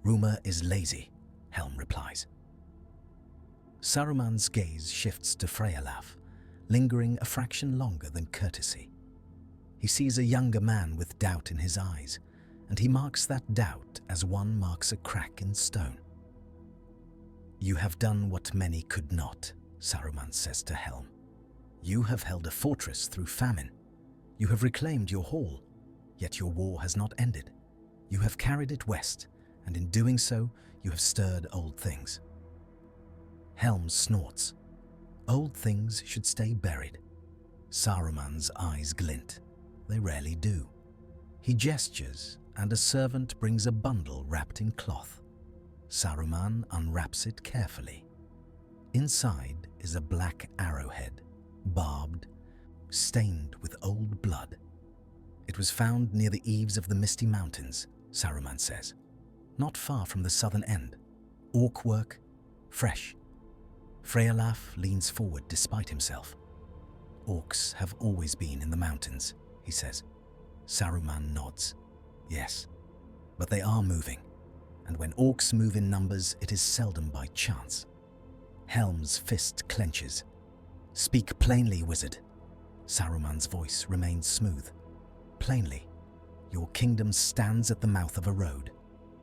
"Rumor is lazy," Helm replies. Saruman's gaze shifts to Freyalaf, lingering a fraction longer than courtesy. He sees a younger man with doubt in his eyes, and he marks that doubt as one marks a crack in stone. "You have done what many could not," Saruman says to Helm. "You have held a fortress through famine. You have reclaimed your hall, yet your war has not ended. You have carried it west, and in doing so, you have stirred old things." Helm snorts. Old things should stay buried. Saruman's eyes glint. They rarely do. He gestures, and a servant brings a bundle wrapped in cloth. Saruman unwraps it carefully. Inside is a black arrowhead, barbed, stained with old blood. "It was found near the eaves of the Misty Mountains," Saruman says. "Not far from the southern end. Orc work, fresh." Freyalaf leans forward despite himself. "Orcs have always been in the mountains," he says. Saruman nods. "Yes, but they are moving, and when orcs move in numbers, it is seldom by chance." Helm's fist clenches. "Speak plainly, wizard." Saruman's voice remains smooth. "Plainly, your kingdom stands at the mouth of a road.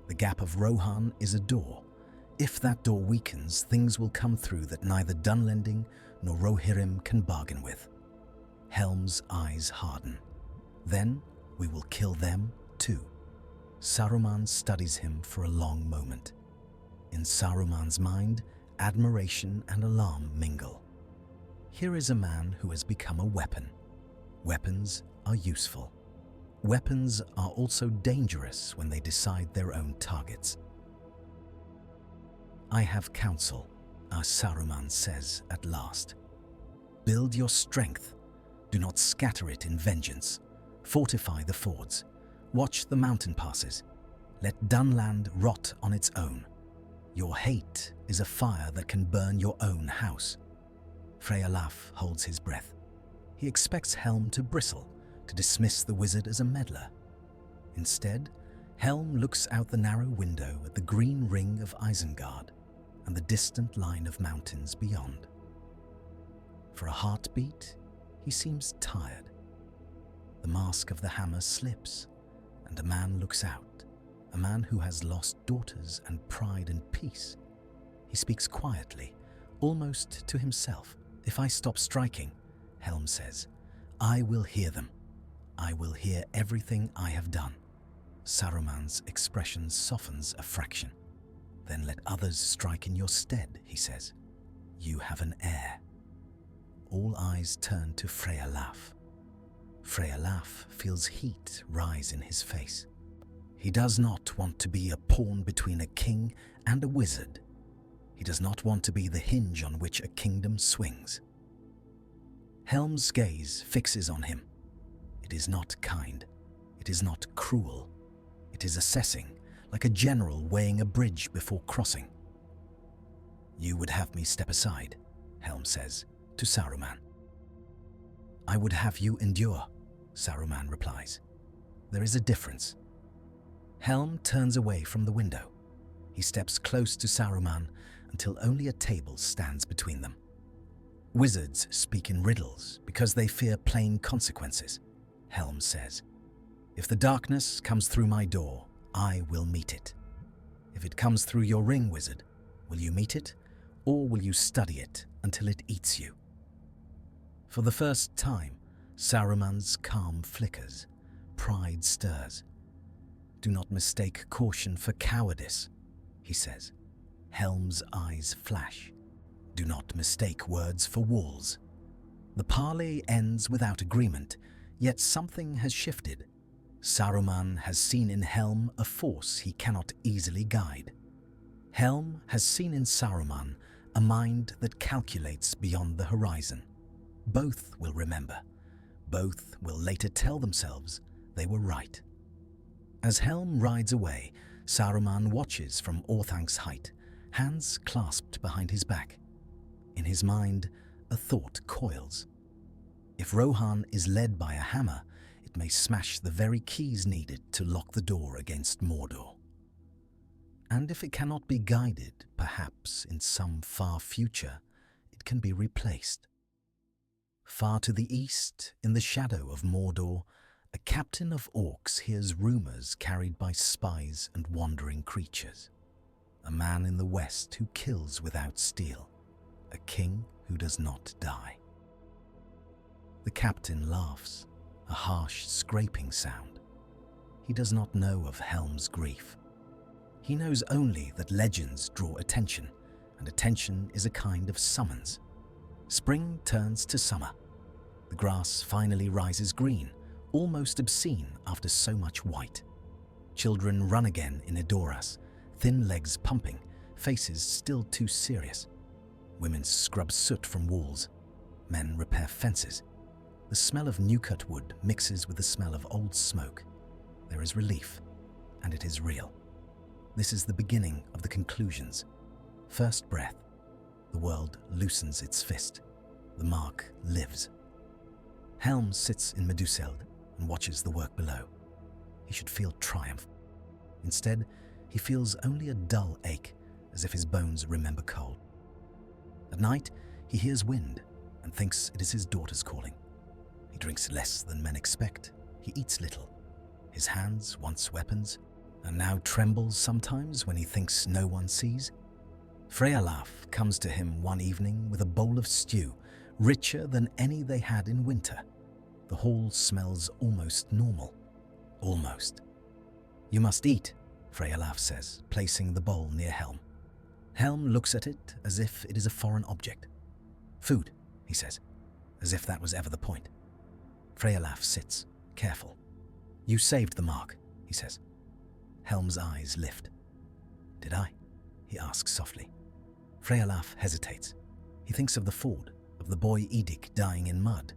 The gap of Rohan is a door. If that door weakens, things will come through that neither Dunlending nor Rohirrim can bargain with." Helm's eyes harden. "Then we will kill them too." Saruman studies him for a long moment. In Saruman's mind, admiration and alarm mingle. Here is a man who has become a weapon. Weapons are useful. Weapons are also dangerous when they decide their own targets. "I have counsel," Saruman says at last. "Build your strength. Do not scatter it in vengeance. Fortify the fords. Watch the mountain passes. Let Dunland rot on its own. Your hate is a fire that can burn your own house." Freyalaf holds his breath. He expects Helm to bristle, to dismiss the wizard as a meddler. Instead, Helm looks out the narrow window at the green ring of Isengard and the distant line of mountains beyond. For a heartbeat, he seems tired. The mask of the hammer slips, and a man looks out, a man who has lost daughters and pride and peace. He speaks quietly, almost to himself. "If I stop striking," Helm says, "I will hear them. I will hear everything I have done." Saruman's expression softens a fraction. "Then let others strike in your stead," he says. "You have an heir." All eyes turn to Freyalaf. Freyalaf feels heat rise in his face. He does not want to be a pawn between a king and a wizard. He does not want to be the hinge on which a kingdom swings. Helm's gaze fixes on him. It is not kind. It is not cruel. It is assessing, like a general weighing a bridge before crossing. "You would have me step aside," Helm says to Saruman. "I would have you endure," Saruman replies. "There is a difference." Helm turns away from the window. He steps close to Saruman until only a table stands between them. "Wizards speak in riddles because they fear plain consequences," Helm says. "If the darkness comes through my door, I will meet it. If it comes through your ring, wizard, will you meet it, or will you study it until it eats you?" For the first time, Saruman's calm flickers. Pride stirs. "Do not mistake caution for cowardice," he says. Helm's eyes flash. "Do not mistake words for walls." The parley ends without agreement, yet something has shifted. Saruman has seen in Helm a force he cannot easily guide. Helm has seen in Saruman a mind that calculates beyond the horizon. Both will remember. Both will later tell themselves they were right. As Helm rides away, Saruman watches from Orthank's height, hands clasped behind his back. In his mind, a thought coils. If Rohan is led by a hammer, it may smash the very keys needed to lock the door against Mordor. And if it cannot be guided, perhaps in some far future, it can be replaced. Far to the east, in the shadow of Mordor, a captain of orcs hears rumors carried by spies and wandering creatures. A man in the west who kills without steel, a king who does not die. The captain laughs, a harsh scraping sound. He does not know of Helm's grief. He knows only that legends draw attention, and attention is a kind of summons. Spring turns to summer. The grass finally rises green, almost obscene after so much white. Children run again in Edoras, thin legs pumping, faces still too serious. Women scrub soot from walls. Men repair fences. The smell of new-cut wood mixes with the smell of old smoke. There is relief, and it is real. This is the beginning of the conclusions. First breath. The world loosens its fist. The mark lives. Helm sits in Meduseld and watches the work below. He should feel triumph. Instead, he feels only a dull ache, as if his bones remember cold. At night, he hears wind and thinks it is his daughters calling. He drinks less than men expect. He eats little. His hands, once weapons, and now trembles sometimes when he thinks no one sees. Frealaf comes to him one evening with a bowl of stew, richer than any they had in winter. The hall smells almost normal. Almost. "You must eat," Frealaf says, placing the bowl near Helm. Helm looks at it as if it is a foreign object. "Food," he says, as if that was ever the point. Frealaf sits, careful. "You saved the mark," he says. Helm's eyes lift. "Did I?" he asks softly. Frealaf hesitates. He thinks of the ford, of the boy Edic dying in mud,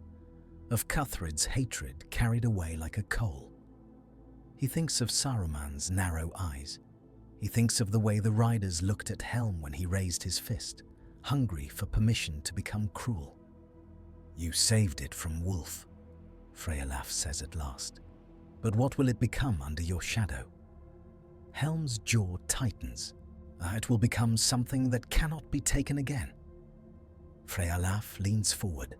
of Cuthred's hatred carried away like a coal. He thinks of Saruman's narrow eyes. He thinks of the way the riders looked at Helm when he raised his fist, hungry for permission to become cruel. "You saved it from Wolf," Frealaf says at last. "But what will it become under your shadow?" Helm's jaw tightens. It will become something that cannot be taken again. Frealaf leans forward.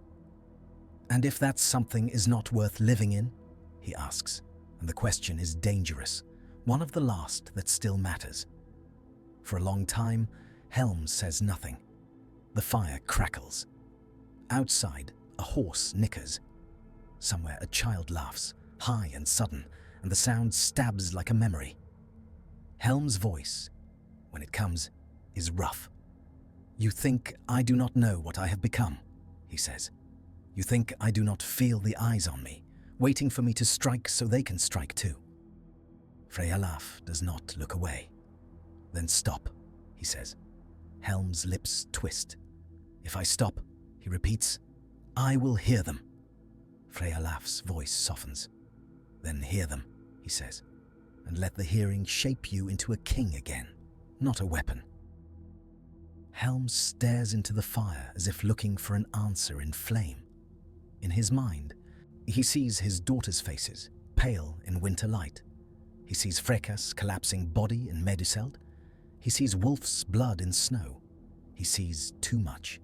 "And if that something is not worth living in?" he asks, and the question is dangerous, one of the last that still matters. For a long time, Helm says nothing. The fire crackles. Outside, a horse nickers. Somewhere a child laughs, high and sudden, and the sound stabs like a memory. Helm's voice, when it comes, is rough. "You think I do not know what I have become," he says. "You think I do not feel the eyes on me, waiting for me to strike so they can strike too." Frealaf does not look away. "Then stop," he says. Helm's lips twist. "If I stop," he repeats, "I will hear them." Frealaf's voice softens. "Then hear them," he says, "and let the hearing shape you into a king again, not a weapon." Helm stares into the fire as if looking for an answer in flame. In his mind, he sees his daughters' faces, pale in winter light. He sees Freca's collapsing body in Meduseld. He sees Wolf's blood in snow. He sees too much.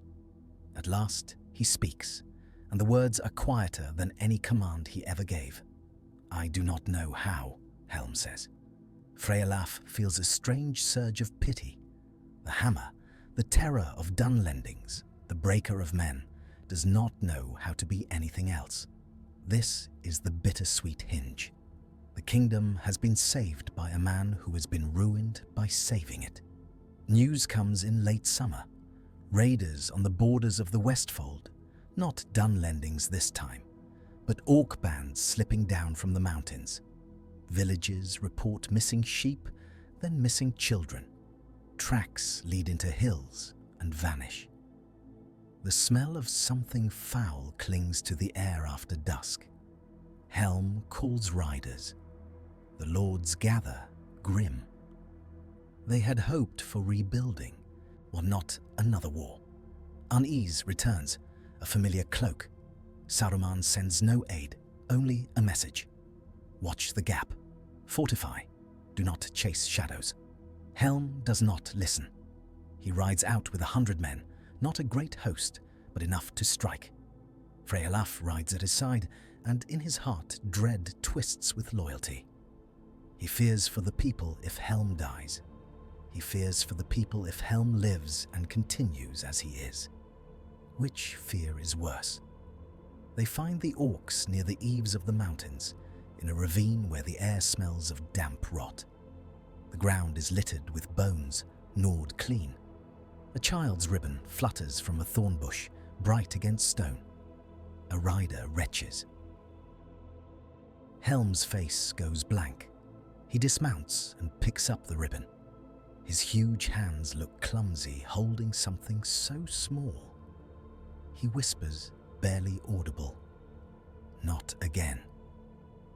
At last, he speaks, and the words are quieter than any command he ever gave. "I do not know how," Helm says. Frealaf feels a strange surge of pity. The hammer, the terror of Dunlendings, the breaker of men, does not know how to be anything else. This is the bittersweet hinge. The kingdom has been saved by a man who has been ruined by saving it. News comes in late summer. Raiders on the borders of the Westfold, not Dunlendings this time, but orc bands slipping down from the mountains. Villages report missing sheep, then missing children. Tracks lead into hills and vanish. The smell of something foul clings to the air after dusk. Helm calls riders. The lords gather, grim. They had hoped for rebuilding, or not another war. Unease returns, a familiar cloak. Saruman sends no aid, only a message. Watch the gap. Fortify. Do not chase shadows. Helm does not listen. He rides out with 100 men, not a great host, but enough to strike. Freyalaf rides at his side, and in his heart dread twists with loyalty. He fears for the people if Helm dies. He fears for the people if Helm lives and continues as he is. Which fear is worse? They find the orcs near the eaves of the mountains, in a ravine where the air smells of damp rot. The ground is littered with bones, gnawed clean. A child's ribbon flutters from a thorn bush, bright against stone. A rider retches. Helm's face goes blank. He dismounts and picks up the ribbon. His huge hands look clumsy, holding something so small. He whispers, barely audible, "Not again."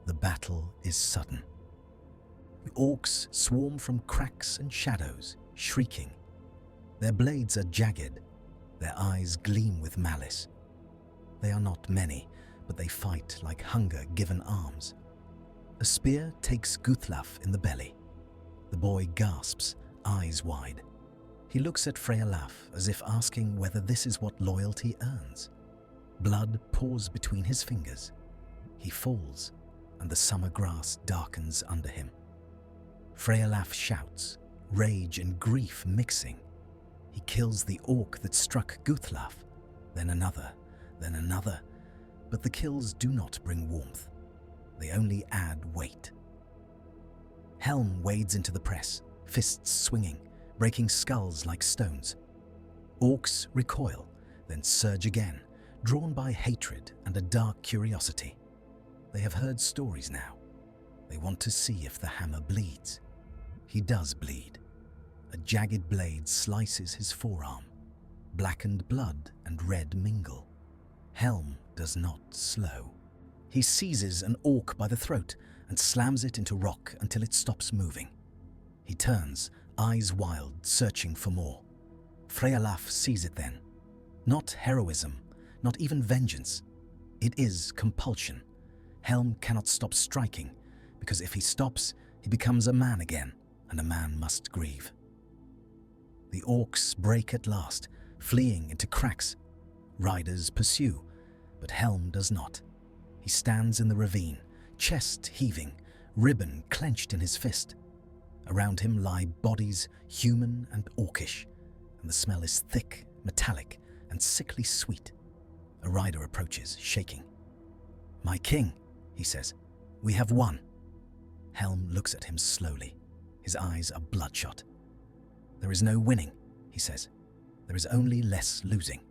The battle is sudden. The orcs swarm from cracks and shadows, shrieking. Their blades are jagged. Their eyes gleam with malice. They are not many, but they fight like hunger given arms. A spear takes Guthlaf in the belly. The boy gasps, eyes wide. He looks at Freyalaf as if asking whether this is what loyalty earns. Blood pours between his fingers. He falls, and the summer grass darkens under him. Freyalaf shouts, rage and grief mixing. He kills the orc that struck Guthlaf, then another, but the kills do not bring warmth. They only add weight. Helm wades into the press, fists swinging, breaking skulls like stones. Orcs recoil, then surge again, drawn by hatred and a dark curiosity. They have heard stories now. They want to see if the hammer bleeds. He does bleed. A jagged blade slices his forearm. Blackened blood and red mingle. Helm does not slow. He seizes an orc by the throat and slams it into rock until it stops moving. He turns, eyes wild, searching for more. Freyalaf sees it then. Not heroism, not even vengeance. It is compulsion. Helm cannot stop striking, because if he stops, he becomes a man again, and a man must grieve. The orcs break at last, fleeing into cracks. Riders pursue, but Helm does not. He stands in the ravine, chest heaving, ribbon clenched in his fist. Around him lie bodies, human and orcish, and the smell is thick, metallic, and sickly sweet. A rider approaches, shaking. "My king," he says, "we have won." Helm looks at him slowly. His eyes are bloodshot. "There is no winning," he says. "There is only less losing."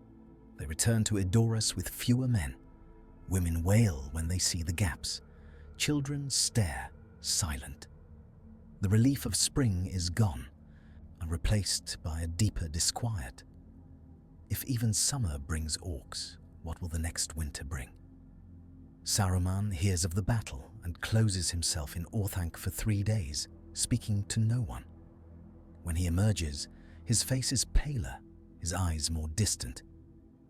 They return to Edoras with fewer men. Women wail when they see the gaps. Children stare, silent. The relief of spring is gone, and replaced by a deeper disquiet. If even summer brings orcs, what will the next winter bring? Saruman hears of the battle and closes himself in Orthanc for 3 days, speaking to no one. When he emerges, his face is paler, his eyes more distant.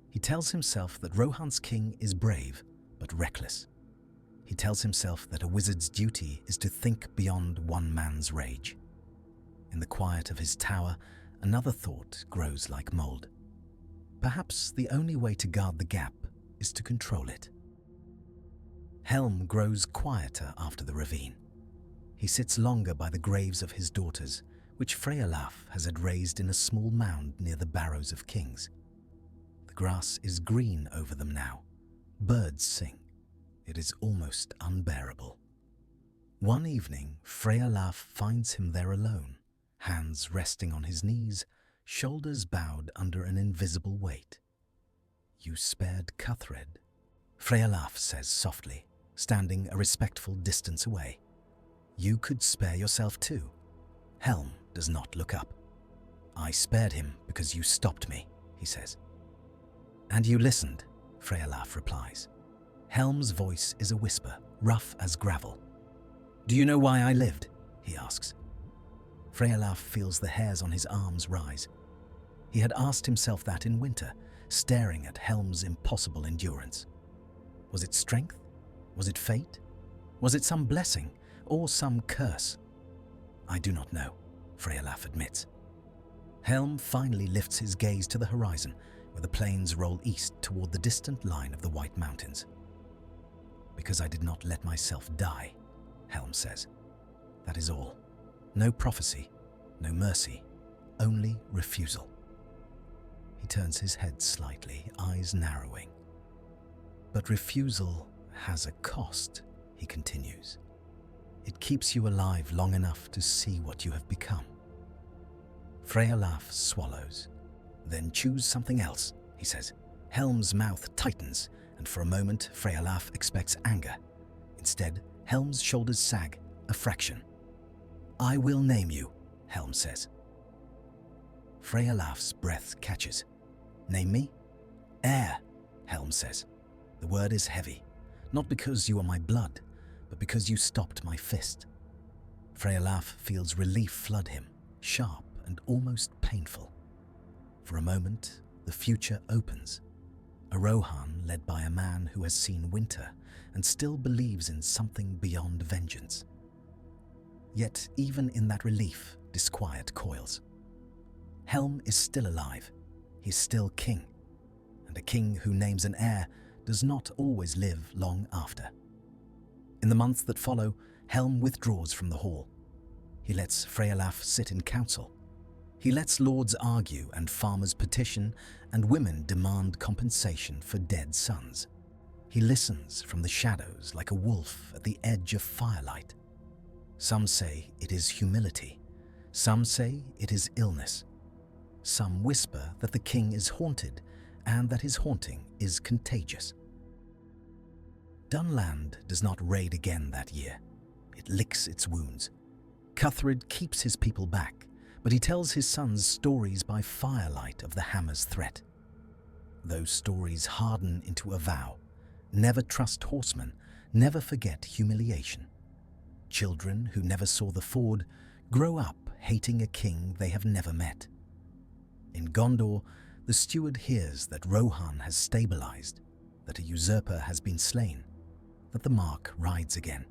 He tells himself that Rohan's king is brave, but reckless. He tells himself that a wizard's duty is to think beyond one man's rage. In the quiet of his tower, another thought grows like mold. Perhaps the only way to guard the gap is to control it. Helm grows quieter after the ravine. He sits longer by the graves of his daughters, which Freyalaf has had raised in a small mound near the barrows of kings. The grass is green over them now. Birds sing. It is almost unbearable. One evening, Freyalaf finds him there alone, hands resting on his knees, shoulders bowed under an invisible weight. "You spared Cuthred," Freyalaf says softly, standing a respectful distance away. "You could spare yourself too." Helm does not look up. "I spared him because you stopped me," he says. "And you listened," Freyalaf replies. Helm's voice is a whisper, rough as gravel. "Do you know why I lived?" he asks. Freyalaf feels the hairs on his arms rise. He had asked himself that in winter, staring at Helm's impossible endurance. Was it strength? Was it fate? Was it some blessing or some curse? "I do not know," Freyalaf admits. Helm finally lifts his gaze to the horizon, where the plains roll east toward the distant line of the White Mountains. Because I did not let myself die, Helm says. That is all. No prophecy, no mercy, only refusal. He turns his head slightly, eyes narrowing. But refusal has a cost, he continues. It keeps you alive long enough to see what you have become. Freyalaf swallows. Then choose something else, he says. Helm's mouth tightens, and for a moment Freyalaf expects anger. Instead, Helm's shoulders sag, a fraction. I will name you, Helm says. Freyalaf's breath catches. Name me? Heir, Helm says. The word is heavy, not because you are my blood, but because you stopped my fist. Freyalaf feels relief flood him, sharp and almost painful. For a moment, the future opens. A Rohan led by a man who has seen winter and still believes in something beyond vengeance. Yet even in that relief, disquiet coils. Helm is still alive. He's still king. And a king who names an heir does not always live long after. In the months that follow, Helm withdraws from the hall. He lets Freyalaf sit in council. He lets lords argue and farmers petition and women demand compensation for dead sons. He listens from the shadows like a wolf at the edge of firelight. Some say it is humility. Some say it is illness. Some whisper that the king is haunted and that his haunting is contagious. Dunland does not raid again that year. It licks its wounds. Cuthred keeps his people back, but he tells his sons stories by firelight of the hammer's threat. Those stories harden into a vow: never trust horsemen, never forget humiliation. Children who never saw the ford grow up hating a king they have never met. In Gondor, the steward hears that Rohan has stabilized, that a usurper has been slain, that the mark rides again.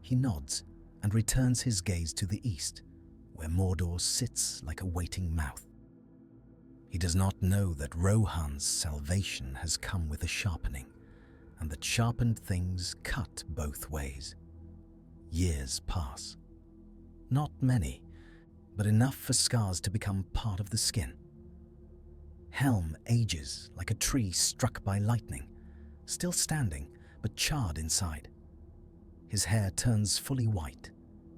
He nods and returns his gaze to the east, where Mordor sits like a waiting mouth. He does not know that Rohan's salvation has come with a sharpening, and that sharpened things cut both ways. Years pass. Not many, but enough for scars to become part of the skin. Helm ages like a tree struck by lightning, still standing, but charred inside. His hair turns fully white.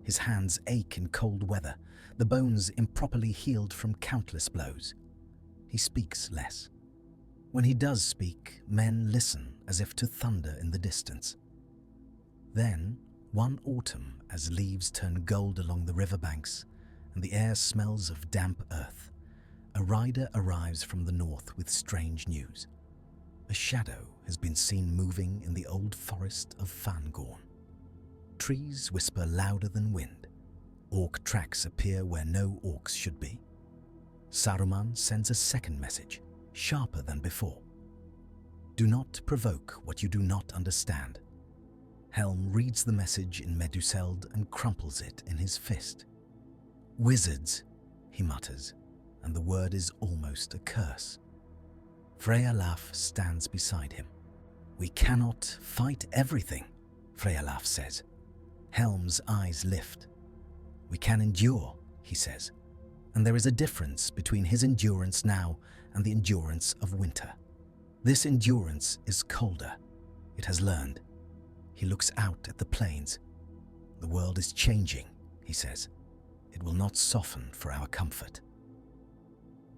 His hands ache in cold weather, the bones improperly healed from countless blows. He speaks less. When he does speak, men listen as if to thunder in the distance. Then, one autumn, as leaves turn gold along the riverbanks and the air smells of damp earth, a rider arrives from the north with strange news. A shadow has been seen moving in the old forest of Fangorn. Trees whisper louder than wind. Orc tracks appear where no orcs should be. Saruman sends a second message, sharper than before. Do not provoke what you do not understand. Helm reads the message in Meduseld and crumples it in his fist. Wizards, he mutters, and the word is almost a curse. Freyalaf stands beside him. We cannot fight everything, Freyalaf says. Helm's eyes lift. We can endure, he says, and there is a difference between his endurance now and the endurance of winter. This endurance is colder. It has learned. He looks out at the plains. The world is changing, he says. It will not soften for our comfort.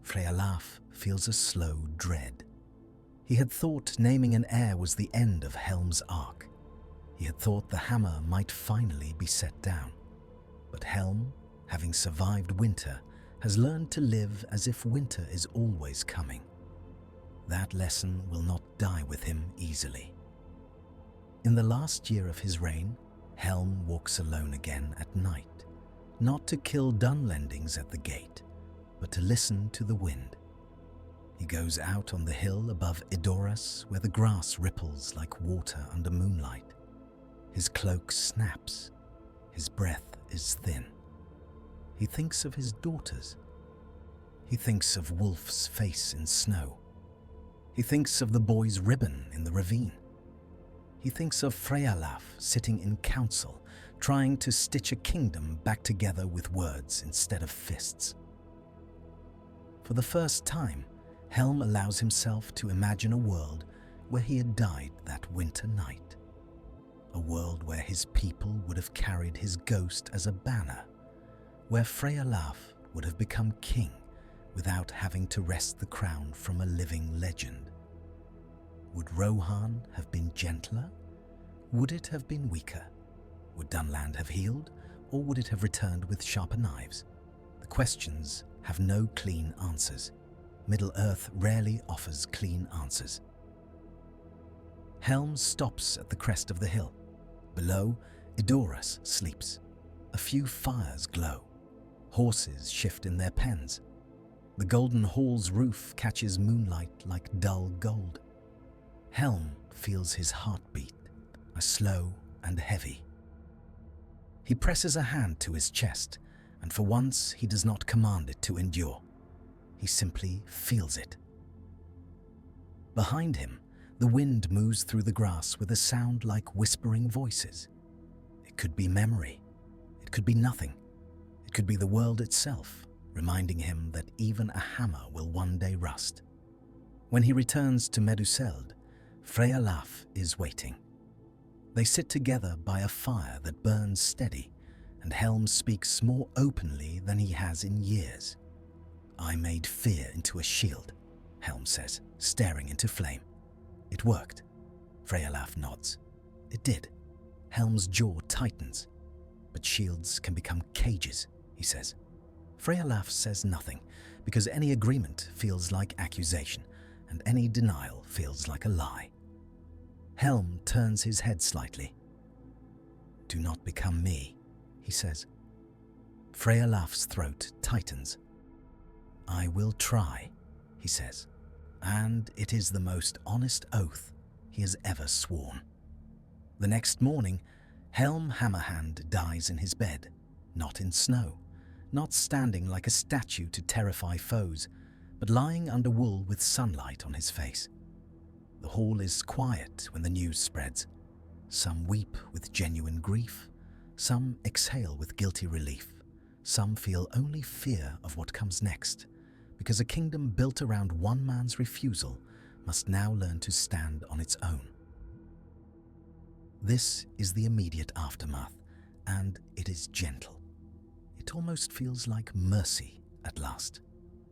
Freyalaf feels a slow dread. He had thought naming an heir was the end of Helm's arc. He had thought the hammer might finally be set down. But Helm, having survived winter, has learned to live as if winter is always coming. That lesson will not die with him easily. In the last year of his reign, Helm walks alone again at night, not to kill Dunlendings at the gate, but to listen to the wind. He goes out on the hill above Edoras, where the grass ripples like water under moonlight. His cloak snaps. His breath is thin. He thinks of his daughters. He thinks of Wolf's face in snow, He thinks of the boy's ribbon in the ravine. He thinks of Freyalaf sitting in council, trying to stitch a kingdom back together with words instead of fists. For the first time, Helm allows himself to imagine a world where he had died that winter night. A world where his people would have carried his ghost as a banner, where Freyalaf would have become king without having to wrest the crown from a living legend. Would Rohan have been gentler? Would it have been weaker? Would Dunland have healed, or would it have returned with sharper knives? The questions have no clean answers. Middle-earth rarely offers clean answers. Helm stops at the crest of the hill. Below, Edoras sleeps. A few fires glow. Horses shift in their pens. The golden hall's roof catches moonlight like dull gold. Helm feels his heartbeat, a slow and heavy. He presses a hand to his chest, and for once he does not command it to endure. He simply feels it. Behind him, the wind moves through the grass with a sound like whispering voices. It could be memory. It could be nothing. It could be the world itself, reminding him that even a hammer will one day rust. When he returns to Meduseld, Freyalaf is waiting. They sit together by a fire that burns steady, and Helm speaks more openly than he has in years. "I made fear into a shield," Helm says, staring into flame. "It worked." Freyalaf nods. "It did." Helm's jaw tightens. "But shields can become cages," he says. Freyalaf says nothing, because any agreement feels like accusation, and any denial feels like a lie. Helm turns his head slightly. "Do not become me," he says. Freyalaf's throat tightens. "I will try," he says, and it is the most honest oath he has ever sworn. The next morning, Helm Hammerhand dies in his bed, not in snow, not standing like a statue to terrify foes, but lying under wool with sunlight on his face. The hall is quiet when the news spreads. Some weep with genuine grief, some exhale with guilty relief, some feel only fear of what comes next, because a kingdom built around one man's refusal must now learn to stand on its own. This is the immediate aftermath, and it is gentle. It almost feels like mercy at last.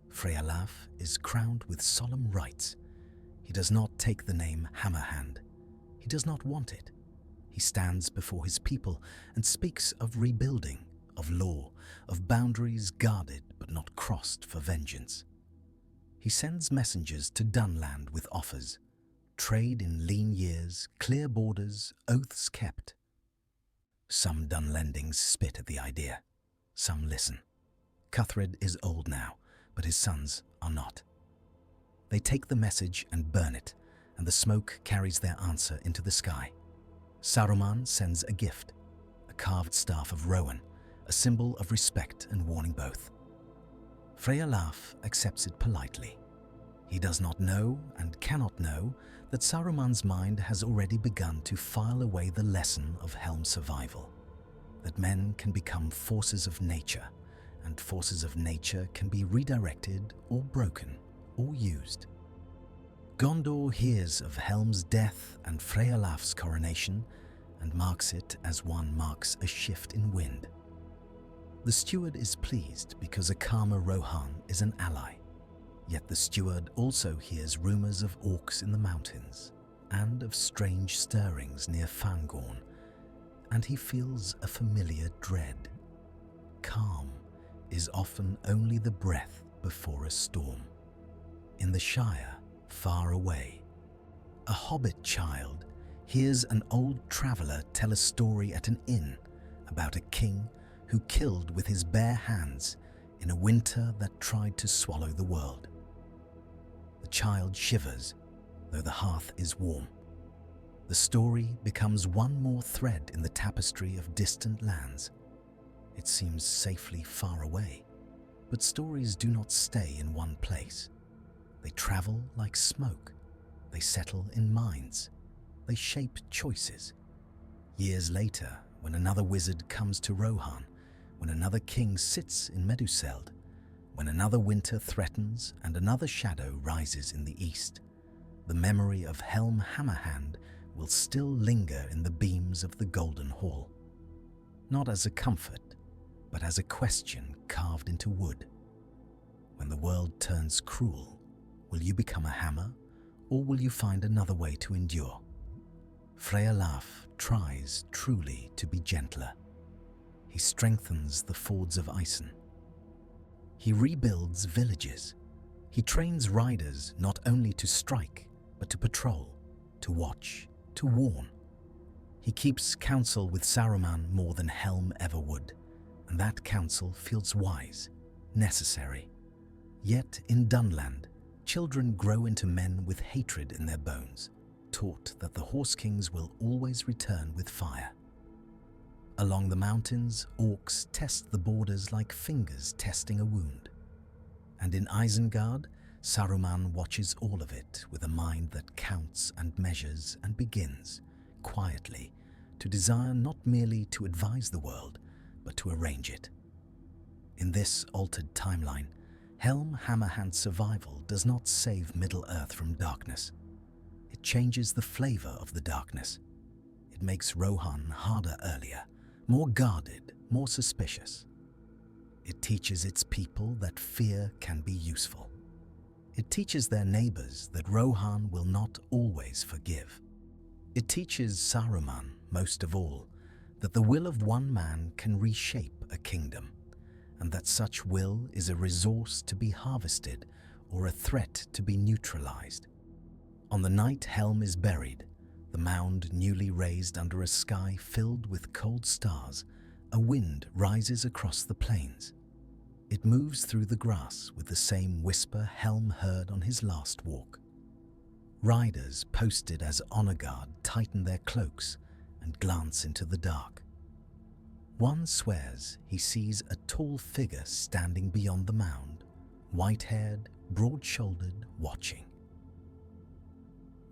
Freyalaf is crowned with solemn rites. He does not take the name Hammerhand. He does not want it. He stands before his people and speaks of rebuilding, of law, of boundaries guarded but not crossed for vengeance. He sends messengers to Dunland with offers: trade in lean years, clear borders, oaths kept. Some Dunlendings spit at the idea. Some listen. Cuthred is old now, but his sons are not. They take the message and burn it, and the smoke carries their answer into the sky. Saruman sends a gift, a carved staff of Rohan, a symbol of respect and warning both. Freyalaf accepts it politely. He does not know and cannot know that Saruman's mind has already begun to file away the lesson of Helm's survival, that men can become forces of nature, and forces of nature can be redirected or broken or used. Gondor hears of Helm's death and Freyalaf's coronation and marks it as one marks a shift in wind. The steward is pleased because a calmer Rohan is an ally. Yet the steward also hears rumors of orcs in the mountains and of strange stirrings near Fangorn, and he feels a familiar dread. Calm is often only the breath before a storm. In the Shire, far away, a hobbit child hears an old traveller tell a story at an inn about a king who killed with his bare hands in a winter that tried to swallow the world. The child shivers, though the hearth is warm. The story becomes one more thread in the tapestry of distant lands. It seems safely far away, but stories do not stay in one place. They travel like smoke, They settle in minds. They shape choices. Years later, when another wizard comes to Rohan, when another king sits in Meduseld, when another winter threatens and another shadow rises in the east, the memory of Helm Hammerhand will still linger in the beams of the Golden Hall. Not as a comfort, but as a question carved into wood. When the world turns cruel, will you become a hammer, or will you find another way to endure? Freyalaf tries truly to be gentler. He strengthens the fords of Isen. He rebuilds villages. He trains riders not only to strike, but to patrol, to watch, to warn. He keeps counsel with Saruman more than Helm ever would, and that counsel feels wise, necessary. Yet in Dunland, children grow into men with hatred in their bones, taught that the Horse Kings will always return with fire. Along the mountains, orcs test the borders like fingers testing a wound. And in Isengard, Saruman watches all of it with a mind that counts and measures and begins, quietly, to desire not merely to advise the world, but to arrange it. In this altered timeline, Helm Hammerhand's survival does not save Middle-earth from darkness. It changes the flavor of the darkness. It makes Rohan harder earlier, more guarded, more suspicious. It teaches its people that fear can be useful. It teaches their neighbors that Rohan will not always forgive. It teaches Saruman, most of all, that the will of one man can reshape a kingdom, and that such will is a resource to be harvested or a threat to be neutralized. On the night Helm is buried, the mound newly raised under a sky filled with cold stars, a wind rises across the plains. It moves through the grass with the same whisper Helm heard on his last walk. Riders posted as honor guard tighten their cloaks and glance into the dark. One swears he sees a tall figure standing beyond the mound, white-haired, broad-shouldered, watching.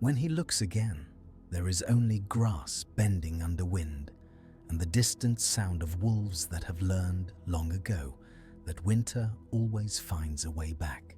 When he looks again, there is only grass bending under wind and the distant sound of wolves that have learned long ago that winter always finds a way back.